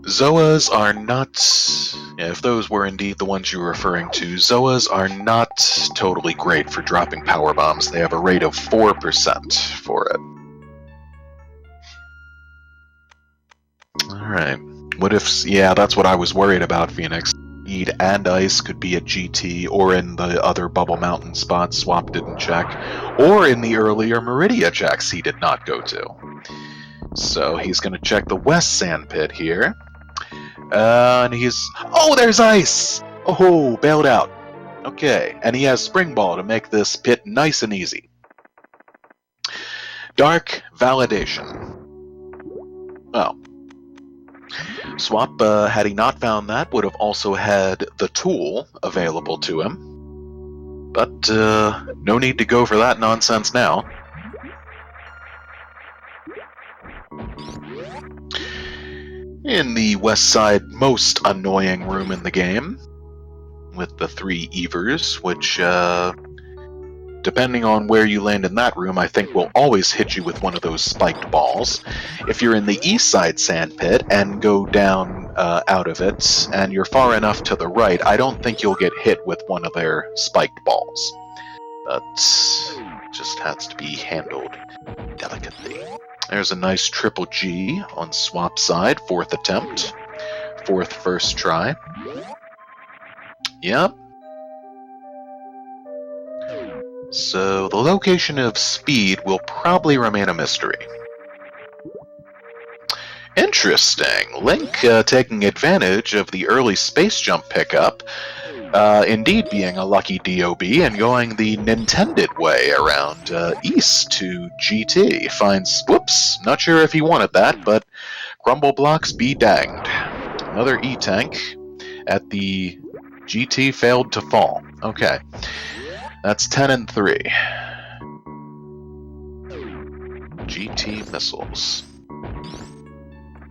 Zoas are not, if those were indeed the ones you were referring to, Zoas are not totally great for dropping power bombs. They have a rate of 4% for it. Alright. What if, yeah, that's what I was worried about, Phoenix. Speed and Ice could be at GT, or in the other Bubble Mountain spots Swap didn't check, or in the earlier Meridia checks he did not go to. So he's going to check the West Sand Pit here. And he's... Oh, there's Ice! Oh, bailed out. Okay, and he has Spring Ball to make this pit nice and easy. Dark Validation. Well, Swap, had he not found that, would have also had the tool available to him. But, no need to go for that nonsense now. In the west side most annoying room in the game, with the 3 Evers, which, depending on where you land in that room, I think will always hit you with one of those spiked balls. If you're in the east side sand pit and go down out of it, and you're far enough to the right, I don't think you'll get hit with one of their spiked balls. But just has to be handled delicately. There's a nice triple G on swap side, 4th attempt. 4th first try. Yep. So the location of speed will probably remain a mystery. Interesting. Link taking advantage of the early space jump pickup, indeed being a lucky DOB and going the Nintended way around east to GT. Finds, whoops, not sure if he wanted that, but Grumble Blocks be danged. Another E-Tank at the GT failed to fall. Okay. That's 10 and 3. GT missiles.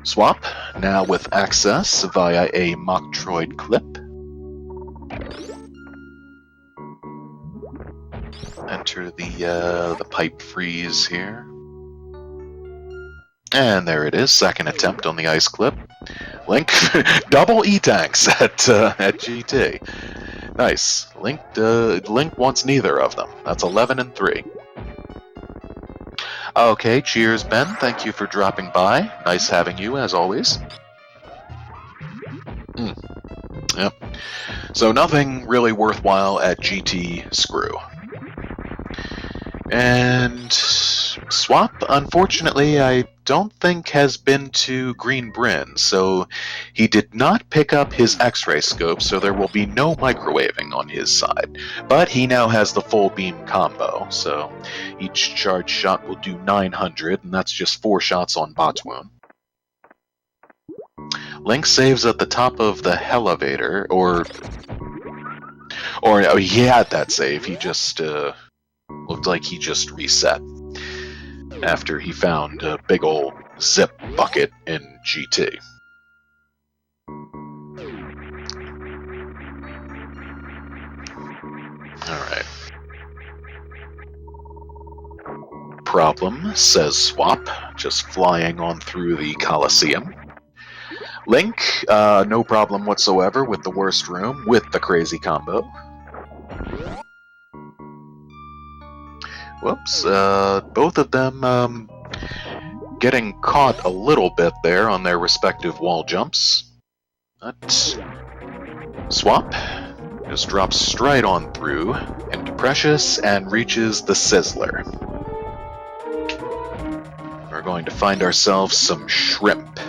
Swap, now with access via a mock droid clip. Enter the pipe freeze here. And there it is, 2nd attempt on the ice clip. Link, double E-Tanks at GT. Nice. Link wants neither of them. That's 11 and 3. Okay, cheers, Ben. Thank you for dropping by. Nice having you, as always. Yep. So nothing really worthwhile at GT Screw. And Swap, unfortunately, I don't think has been to Green Bryn, so he did not pick up his X-ray scope, so there will be no microwaving on his side. But he now has the full beam combo, so each charge shot will do 900, and that's just 4 shots on Bot's wound. Link saves at the top of the elevator, or oh, he had that save, he just looked like he just reset after he found a big old zip bucket in GT. Alright. Problem, says Swap, just flying on through the Coliseum. Link, no problem whatsoever with the worst room, with the crazy combo. Whoops, both of them getting caught a little bit there on their respective wall jumps. But Swap just drops straight on through into Precious and reaches the Sizzler. We're going to find ourselves some shrimp.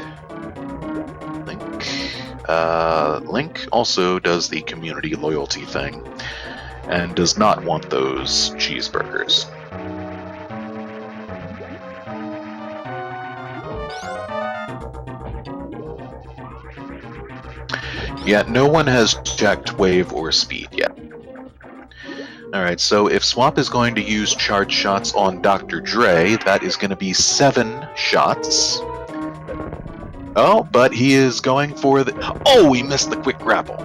Link also does the community loyalty thing and does not want those cheeseburgers. Yet no one has checked wave or speed yet. Alright, so if Swap is going to use charge shots on Dr. Dre, that is going to be 7 shots. Oh, but he is going for the... Oh, he missed the quick grapple.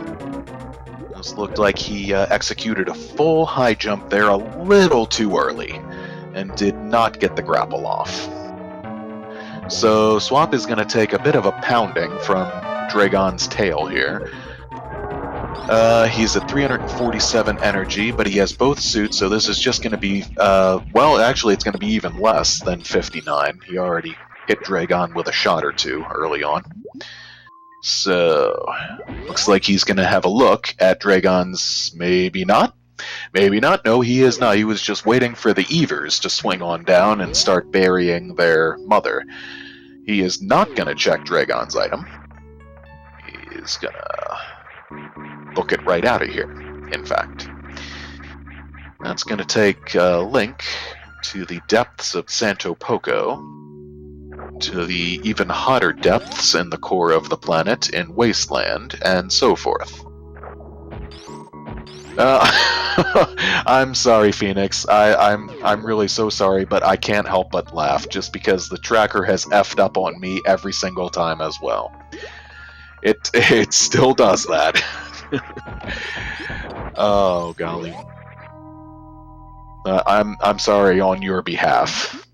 This looked like he executed a full high jump there a little too early and did not get the grapple off. So Swap is going to take a bit of a pounding from Dragon's tail here. He's at 347 energy, but he has both suits, so this is just going to be, well, actually it's going to be even less than 59. He already hit Dragon with a shot or 2 early on. So, looks like he's going to have a look at Dragon's... Maybe not? Maybe not. No, he is not. He was just waiting for the Evers to swing on down and start burying their mother. He is not going to check Dragon's item. He's going to book it right out of here, in fact. That's going to take Link to the depths of Santo Poco, to the even hotter depths in the core of the planet in Wasteland, and so forth. I'm sorry, Phoenix. I'm really so sorry, but I can't help but laugh just because the tracker has effed up on me every single time as well. It still does that. Oh golly. I'm sorry on your behalf.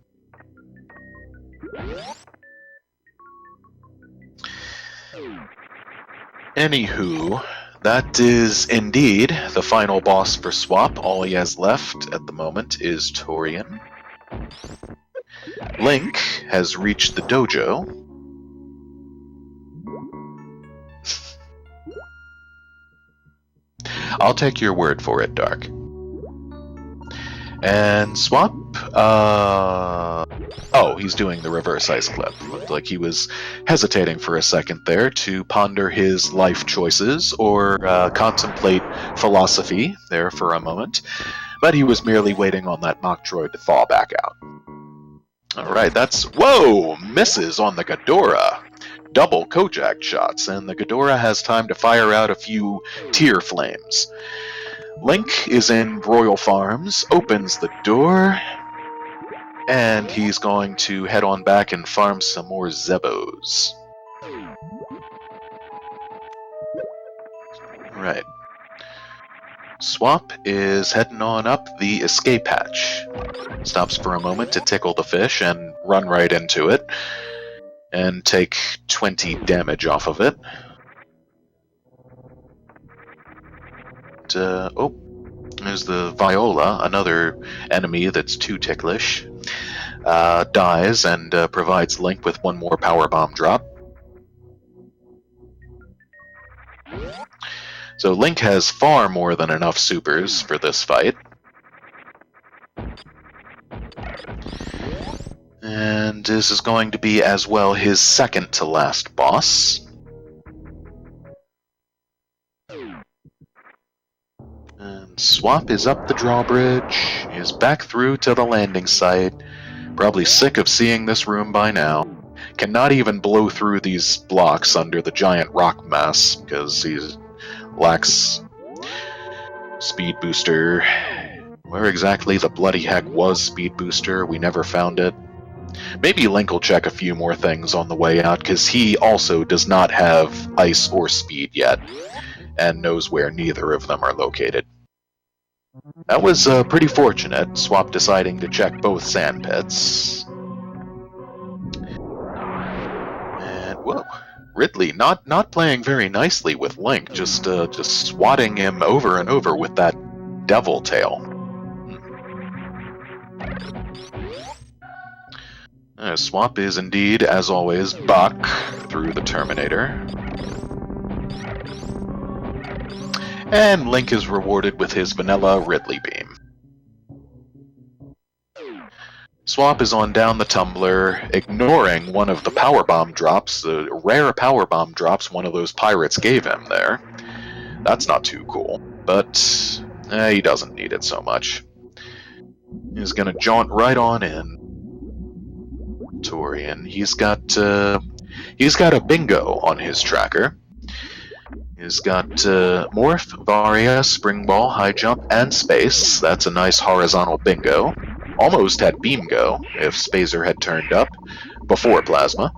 Anywho, that is indeed the final boss for Swap. All he has left at the moment is Torian. Link has reached the dojo. I'll take your word for it, Dark. And Swap, oh, he's doing the reverse ice clip. Looked like he was hesitating for a second there to ponder his life choices or contemplate philosophy there for a moment, but he was merely waiting on that mock droid to thaw back out. Alright, that's... Whoa! Misses on the Ghidorah! Double Kojak shots, and the Ghidorah has time to fire out a few tear flames. Link is in Royal Farms, opens the door, and he's going to head on back and farm some more Zebos. Right. Swap is heading on up the escape hatch. Stops for a moment to tickle the fish and run right into it, and take 20 damage off of it. And, oh, there's the Viola, another enemy that's too ticklish. Dies and provides Link with one more power bomb drop. So Link has far more than enough supers for this fight. And this is going to be as well his second to last boss. And Swap is up the drawbridge, is back through to the landing site, probably sick of seeing this room by now. Cannot even blow through these blocks under the giant rock mass because he lacks speed booster. Where exactly the bloody heck was speed booster? We never found it. Maybe Link will check a few more things on the way out, because he also does not have ice or speed yet, and knows where neither of them are located. That was pretty fortunate, Swap deciding to check both sand pits. And, whoa, Ridley not playing very nicely with Link, just swatting him over and over with that devil tail. Swap is indeed, as always, Buck through the Terminator. And Link is rewarded with his vanilla Ridley beam. Swap is on down the tumbler, ignoring one of the powerbomb drops, the rare powerbomb drops one of those pirates gave him there. That's not too cool, but he doesn't need it so much. He's gonna jaunt right on in. Torian, he's got a bingo on his tracker. He's got Morph, Varia, Spring Ball, High Jump, and Space. That's a nice horizontal bingo. Almost had Beam Go if Spazer had turned up before Plasma.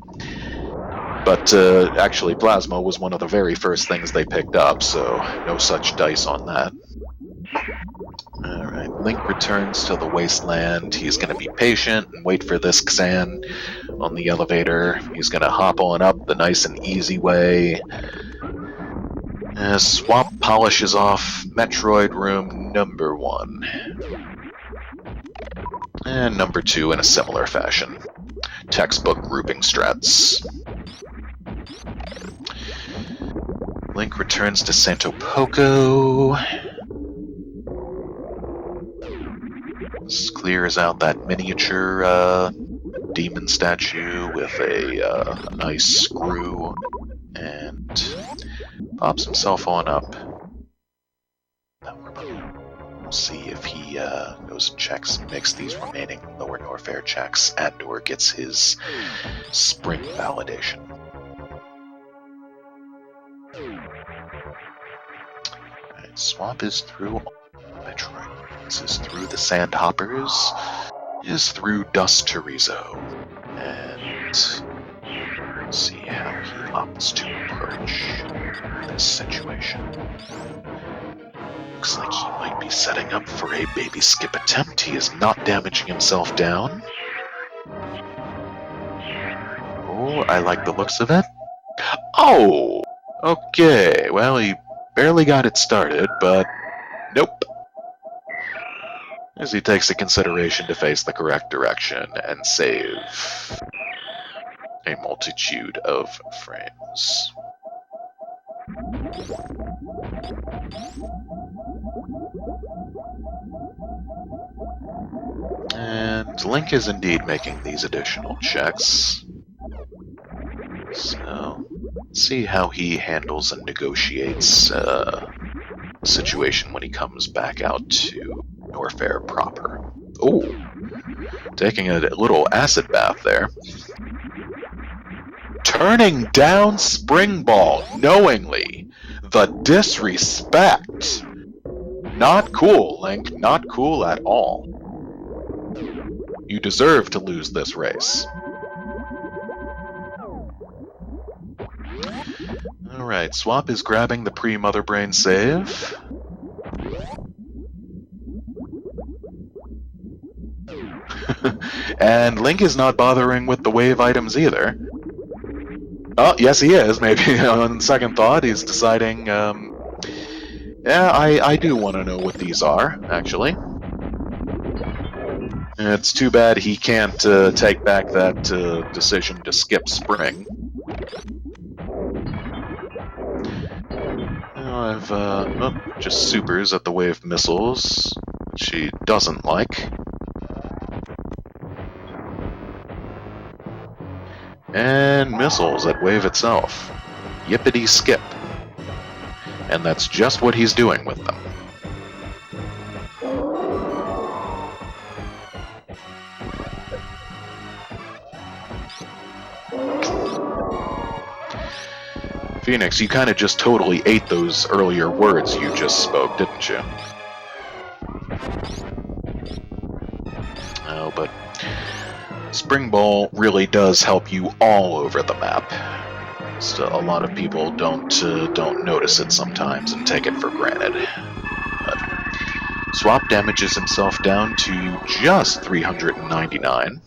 But actually, Plasma was one of the very first things they picked up, so no such dice on that. Alright, Link returns to the wasteland. He's going to be patient and wait for this Xan on the elevator. He's going to hop on up the nice and easy way. Swap polishes off Metroid Room number 1. And number 2 in a similar fashion. Textbook grouping strats. Link returns to Santo Poco. This clears out that miniature demon statue with a nice screw and pops himself on up. We'll see if he goes and checks and makes these remaining Lower Norfair checks and or gets his spring validation. Alright, Swap is through Metroid. This is through the Sandhoppers, is through Dust Chorizo. And let's see how he opts to approach this situation. Looks like he might be setting up for a baby skip attempt. He is not damaging himself down. Oh, I like the looks of it. Oh! Okay, well, he barely got it started, but nope. As he takes the consideration to face the correct direction and save a multitude of frames. And Link is indeed making these additional checks. So, let's see how he handles and negotiates the situation when he comes back out to Norfair proper. Oh, taking a little acid bath there. Turning down Spring Ball knowingly. The disrespect. Not cool, Link. Not cool at all. You deserve to lose this race. Alright, Swap is grabbing the pre-Mother Brain save. And Link is not bothering with the wave items either. Oh, yes he is. Maybe on second thought he's deciding, yeah, I do want to know what these are, actually. It's too bad he can't take back that decision to skip Spring. Just supers at the wave missiles, which she doesn't like. And missiles at wave itself. Yippity skip. And that's just what he's doing with them. Phoenix, you kind of just totally ate those earlier words you just spoke, didn't you? Oh, but Spring Ball really does help you all over the map. So a lot of people don't notice it sometimes and take it for granted. But Swap damages himself down to just 399.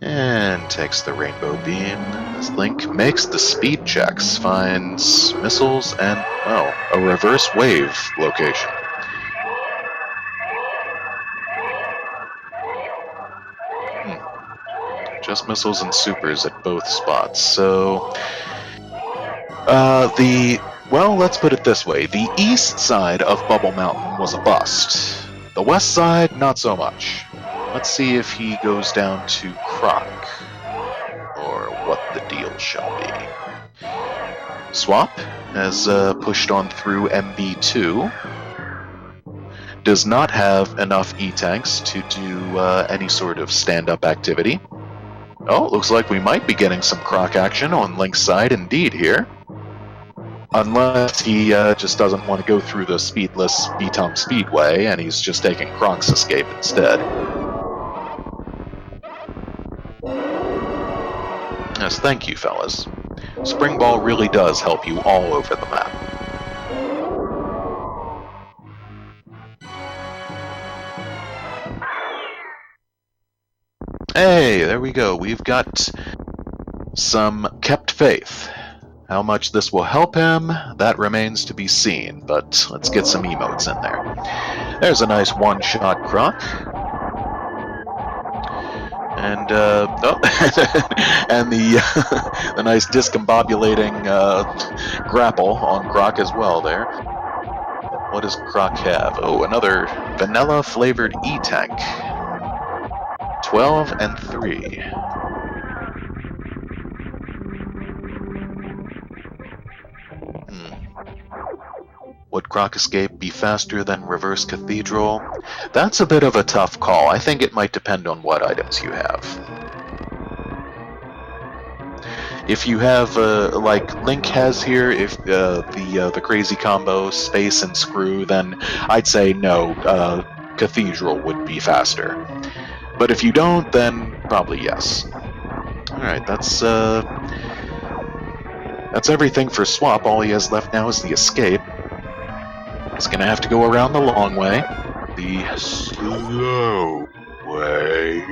And takes the Rainbow Beam as Link makes the speed checks, finds missiles and, oh, a reverse wave location. Just missiles and supers at both spots, so... well, let's put it this way. The east side of Bubble Mountain was a bust. The west side, not so much. Let's see if he goes down to Croc, or what the deal shall be. Swap has pushed on through MB2. Does not have enough E-tanks to do any sort of stand-up activity. Oh, looks like we might be getting some Croc action on Link's side indeed here. Unless he just doesn't want to go through the speedless B-Tom Speedway, and he's just taking Croc's escape instead. Yes, thank you, fellas. Spring Ball really does help you all over the map. Hey, there we go. We've got some Kept Faith. How much this will help him, that remains to be seen, but let's get some emotes in there. There's a nice one-shot Croc. And, and the nice discombobulating grapple on Croc as well there. What does Croc have? Oh, another vanilla-flavored E-tank. 12 and 3. Would Croc Escape be faster than Reverse Cathedral? That's a bit of a tough call. I think it might depend on what items you have. If you have like Link has here, if the crazy combo space and screw, then I'd say no. Cathedral would be faster. But if you don't, then probably yes. All right, that's everything for Swap. All he has left now is the escape. He's gonna have to go around the long way, the slow way,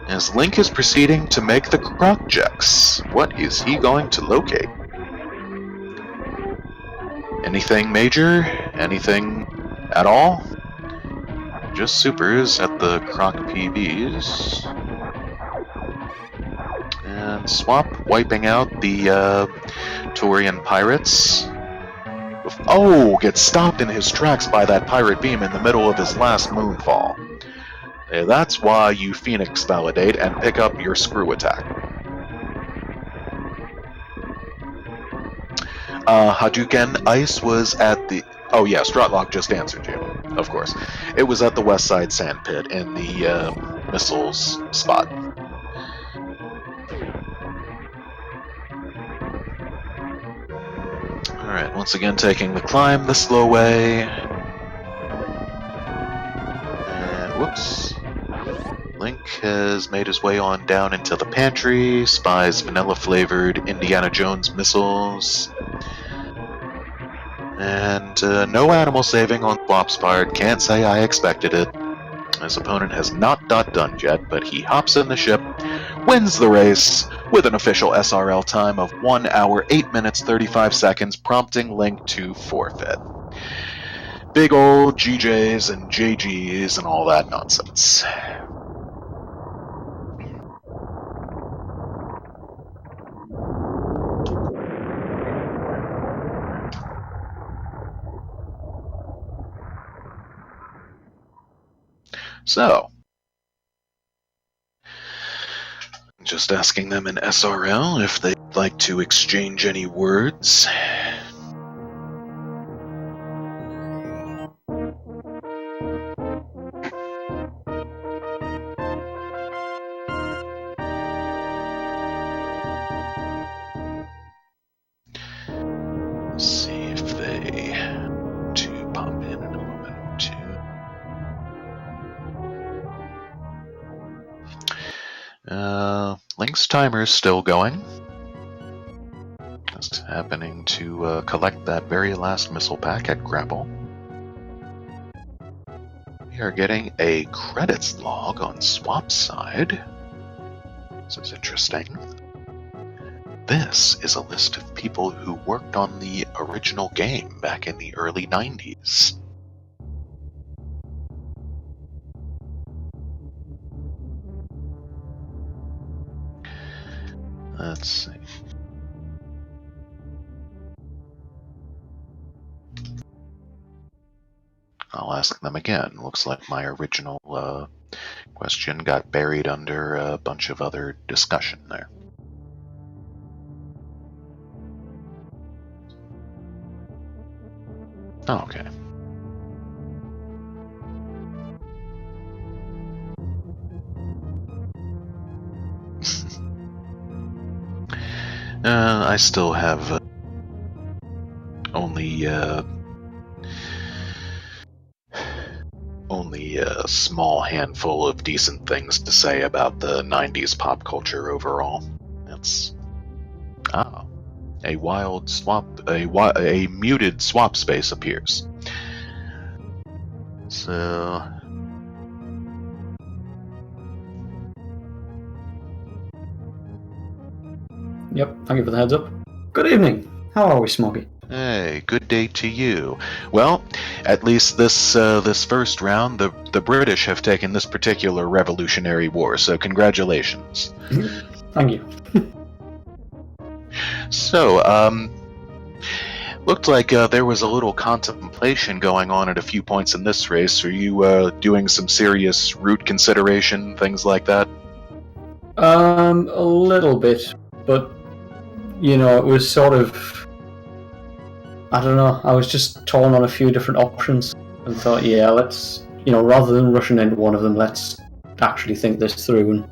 as Link is proceeding to make the Crocjects. What is he going to locate? Anything major? Anything at all? Just supers at the Croc PBs. And Swap wiping out the Turian pirates. Oh, gets stopped in his tracks by that pirate beam in the middle of his last moonfall. That's why you Phoenix validate and pick up your screw attack. Hadouken Ice was at the... Oh yeah, Strutlock just answered you, of course. It was at the West Side Sand Pit in the missiles spot. Alright, once again taking the climb the slow way. And whoops. Link has made his way on down into the pantry, spies vanilla-flavored Indiana Jones missiles. And no animal saving on Swap's part. Can't say I expected it. His opponent has not done yet, but he hops in the ship, wins the race with an official SRL time of 1 hour, 8 minutes, 35 seconds, prompting Link to forfeit. Big old GJs and JGs and all that nonsense. So, just asking them in SRL if they'd like to exchange any words. Let's see if they to pop in a moment or two. Link's timer is still going. Just happening to collect that very last missile pack at Grapple. We are getting a credits log on Swap's side. This is interesting. This is a list of people who worked on the original game back in the early 90s. Let's see. I'll ask them again. Looks like my original question got buried under a bunch of other discussion there. Oh, okay. I still have only a small handful of decent things to say about the 90s pop culture overall. That's a wild swap, a muted swap space appears. So Yep, thank you for the heads up. Good evening. How are we, Smoggy? hey, good day to you. Well, at least this first round, the British have taken this particular Revolutionary War, so congratulations. Thank you. So, looked like there was a little contemplation going on at a few points in this race. Are you doing some serious route consideration, things like that? A little bit, but you know, it was sort of, I don't know, I was just torn on a few different options and thought, yeah, let's, you know, rather than rushing into one of them, let's actually think this through.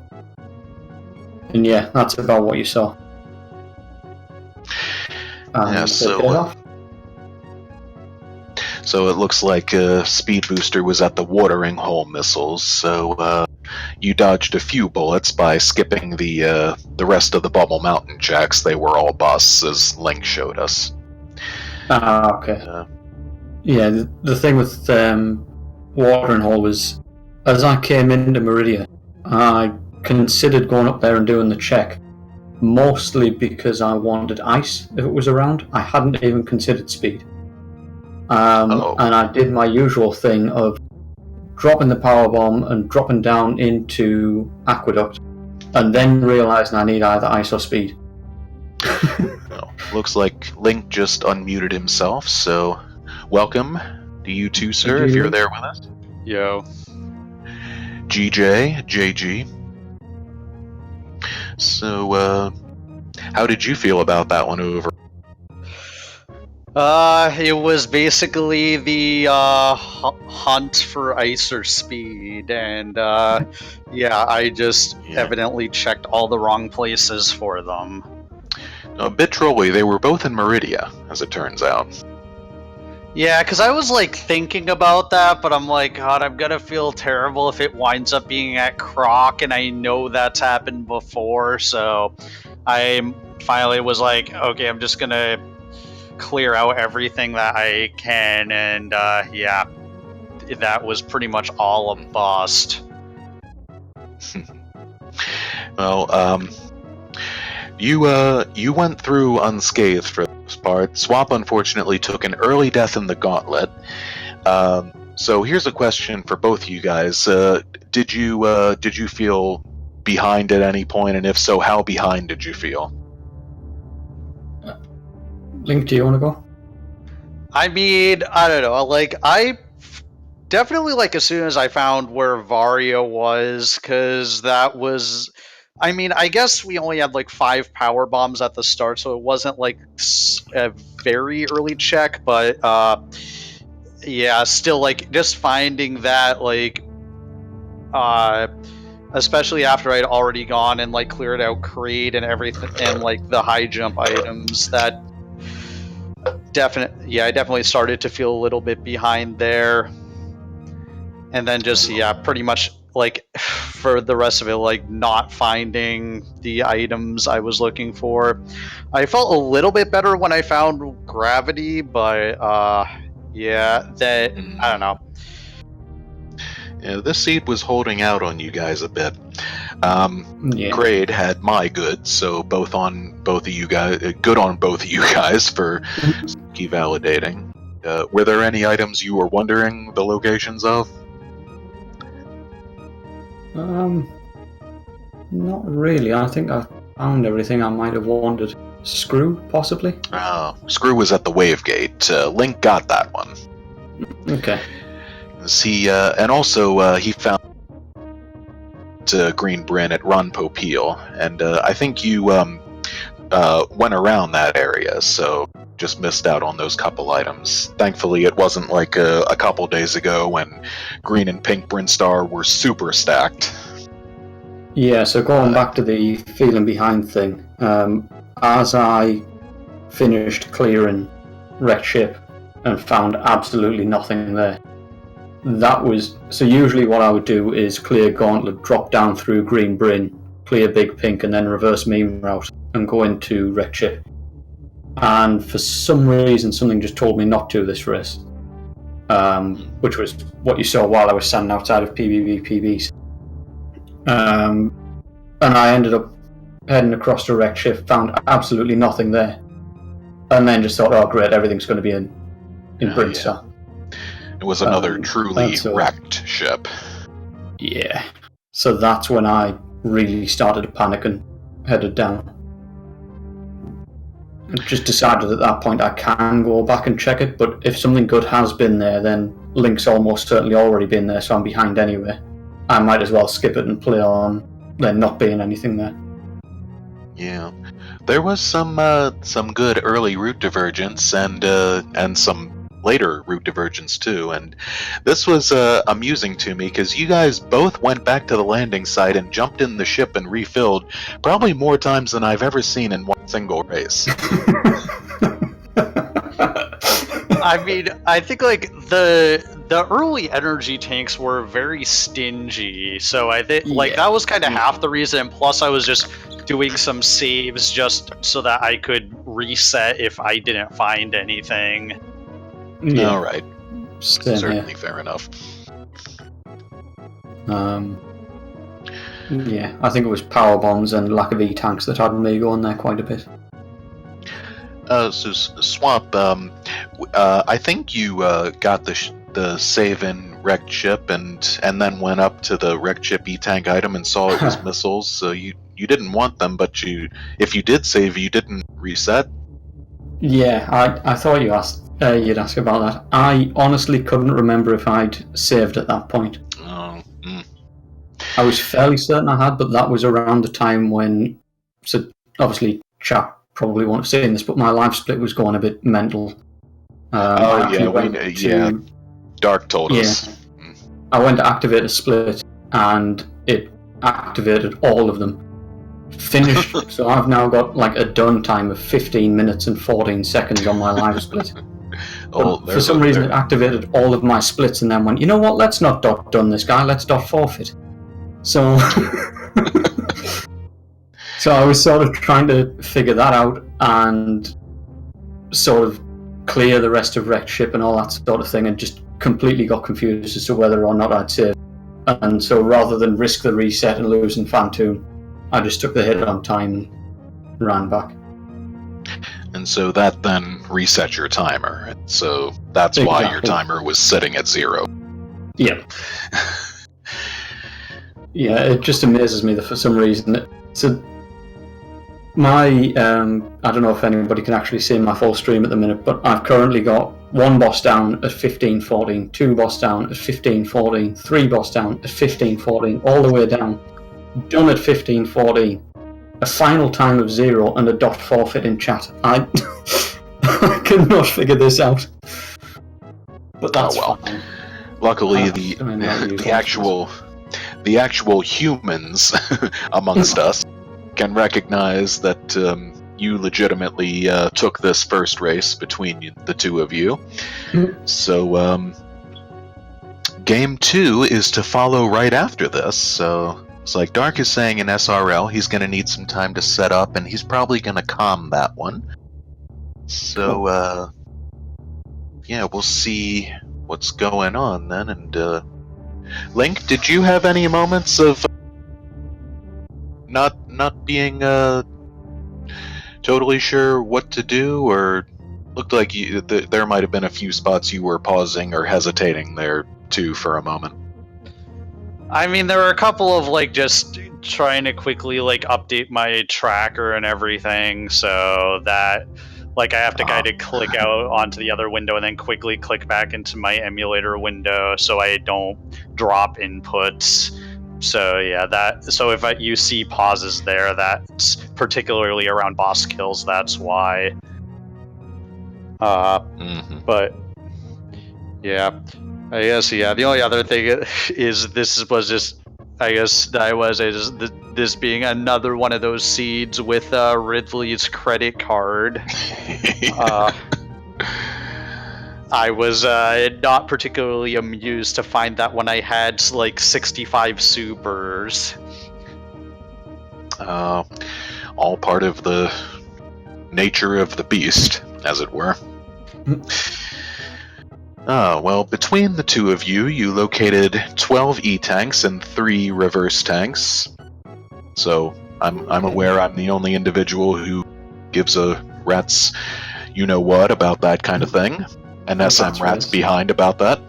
And And yeah, that's about what you saw. And Yeah, they paid off. So it looks like Speed Booster was at the watering hole missiles, so you dodged a few bullets by skipping the rest of the Bubble Mountain checks. They were all busts, as Link showed us. Okay. Yeah, the thing with watering hole was, as I came into Meridia, I considered going up there and doing the check, mostly because I wanted ice if it was around. I hadn't even considered speed. And I did my usual thing of dropping the power bomb and dropping down into Aqueduct, and then realising I need either ice or speed. Well, looks like Link just unmuted himself, so welcome to you too, sir, if you're there with us. Yo. JG. So, how did you feel about that one over? It was basically the hunt for ice or speed, and yeah, I just evidently checked all the wrong places for them. A bit trolly, they were both in Meridia, as it turns out. Yeah, because I was like thinking about that, but I'm like, God, I'm gonna feel terrible if it winds up being at Croc, and I know that's happened before, so I finally was like, okay, I'm just gonna clear out everything that I can, and yeah, that was pretty much all a bust. Well, you went through unscathed for the most part. Swap unfortunately took an early death in the gauntlet. So here's a question for both of you guys. Did you feel behind at any point, and if so, how behind did you feel? Link, do you want to go? I mean, I don't know. Like, I definitely, like, as soon as I found where Varia was, because that was... I mean, I guess we only had, like, 5 power bombs at the start, so it wasn't, like, a very early check, but, yeah, still, like, just finding that, like, especially after I'd already gone and, like, cleared out Creed and everything, and, like, the high jump items, that... I definitely started to feel a little bit behind there. And then just, yeah, pretty much, like, for the rest of it, like, not finding the items I was looking for. I felt a little bit better when I found Gravity, but, yeah, that, I don't know. Yeah, this seed was holding out on you guys a bit. Grade had my good, so good on both of you guys for key validating. Were there any items you were wondering the locations of? Not really. I think I found everything I might have wanted. Screw, possibly? Screw was at the wave gate. Link got that one. Okay. And also he found Green Bryn at Ron Popeil, and I think you went around that area, so just missed out on those couple items. Thankfully, it wasn't like a couple days ago when Green and Pink Brinstar were super stacked. Yeah, so going back to the feeling behind thing, as I finished clearing Wrecked Ship and found absolutely nothing there, that was... So usually what I would do is clear Gauntlet, drop down through Green Bryn, clear Big Pink, and then reverse meme route and go into Wrecked Ship. And for some reason, something just told me not to this race, which was what you saw while I was standing outside of PBs. And I ended up heading across to Wrecked Ship, found absolutely nothing there, and then just thought, oh great, everything's going to be in Brinstar. Yeah. It was another truly wrecked ship. Yeah. So that's when I really started to panic and headed down. I just decided at that point I can go back and check it, but if something good has been there, then Link's almost certainly already been there, so I'm behind anyway. I might as well skip it and play on there not being anything there. Yeah. There was some good early route divergence and some later route divergence too, and this was amusing to me because you guys both went back to the landing site and jumped in the ship and refilled probably more times than I've ever seen in one single race. I mean, I think like the early energy tanks were very stingy, so I think like that was kind of half the reason. Plus, I was just doing some saves just so that I could reset if I didn't find anything. Yeah. All right, Same certainly here. fair enough. Yeah, I think it was power bombs and lack of E-tanks that had me going there quite a bit. So Swamp, I think you got the save in wrecked ship and then went up to the wrecked ship E-tank item and saw it was missiles. So you didn't want them, but if you did save, you didn't reset. Yeah, I thought you'd ask about that. I honestly couldn't remember if I'd saved at that point. Oh. I was fairly certain I had, but that was around the time when, so obviously, chat probably won't have seen this, but my live split was going a bit mental. Dark told us. I went to activate a split, and it activated all of them. Finished, so I've now got like a done time of 15 minutes and 14 seconds on my live split. For some reason, it activated all of my splits and then went, you know what, let's not done this guy, let's forfeit. So, so I was sort of trying to figure that out and sort of clear the rest of wrecked ship and all that sort of thing, and just completely got confused as to whether or not I'd saved. And so rather than risk the reset and losing Phantom, I just took the hit on time and ran back. And so that then reset your timer. And so that's why your timer was setting at 0. Yeah. Yeah, it just amazes me that for some reason. So my, I don't know if anybody can actually see my full stream at the minute, but I've currently got 1 boss down at 15:14, 2 boss down at 15:14, 3 boss down at 15:14, all the way down, done at 15:14, a final time of 0 and a dot forfeit in chat. I cannot figure this out. But that's fine. Luckily, the actual humans amongst us can recognize that you legitimately took this first race between the two of you. So game 2 is to follow right after this. So it's like Dark is saying in SRL he's going to need some time to set up, and he's probably going to calm that one. So yeah, we'll see what's going on then. And Link, did you have any moments of not being totally sure what to do, or looked like there might have been a few spots you were pausing or hesitating there too for a moment? I mean, there were a couple of like just trying to quickly like update my tracker and everything, so that like I have to kind of click out onto the other window and then quickly click back into my emulator window so I don't drop inputs. So yeah, so if you see pauses there, that's particularly around boss kills. That's why. But yeah, I guess the only other thing is this being another one of those seeds with Ridley's credit card. I was not particularly amused to find that when I had like 65 supers. All part of the nature of the beast, as it were. Well, between the two of you, you located 12 E-tanks and 3 reverse tanks. So I'm aware I'm the only individual who gives a rat's you-know-what about that kind of thing. And SMRAT's behind about that.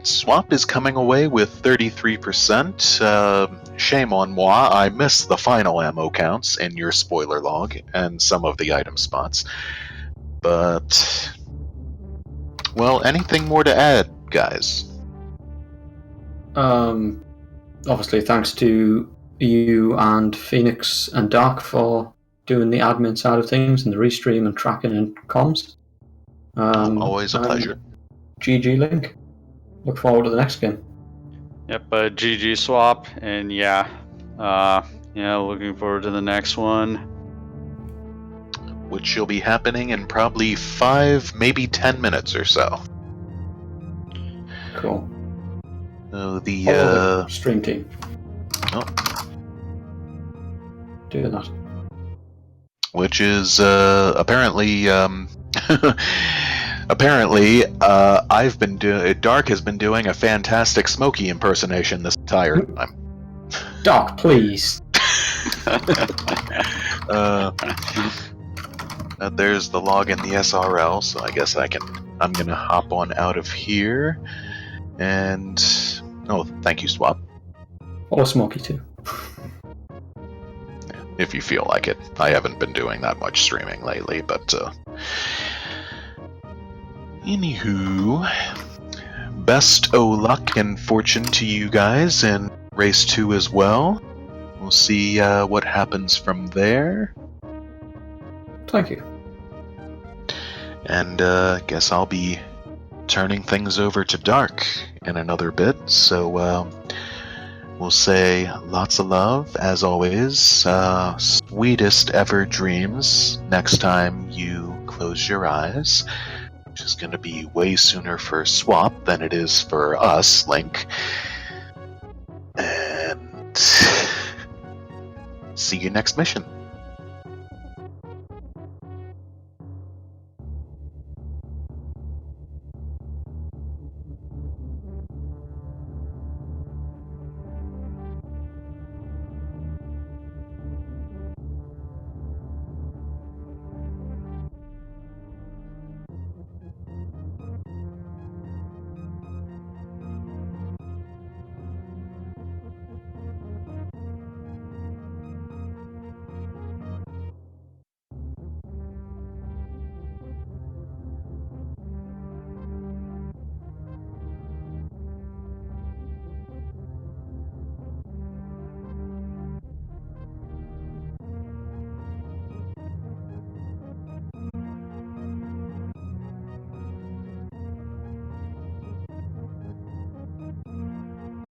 Swamp is coming away with 33%. Shame on moi, I missed the final ammo counts in your spoiler log and some of the item spots. But, well, anything more to add, guys? Obviously, thanks to you and Phoenix and Dark for doing the admin side of things and the restream and tracking and comms. Always a and pleasure. GG Link. Look forward to the next game. Yep, GG swap, and yeah, looking forward to the next one. Which will be happening in probably 5, maybe 10 minutes or so. Cool. The Follow the stream team. Oh. Do that. Which is apparently apparently I've been Dark has been doing a fantastic Smokey impersonation this entire time. Doc, please. There's the log in the SRL, so I guess I'm gonna hop on out of here. And thank you, Swap. Or Smokey too. If you feel like it. I haven't been doing that much streaming lately, but anywho, best o' luck and fortune to you guys in race 2 as well. We'll see what happens from there. Thank you. And guess I'll be turning things over to Dark in another bit, so we'll say lots of love, as always. Sweetest ever dreams next time you close your eyes, which is going to be way sooner for Swap than it is for us, Link. And see you next mission.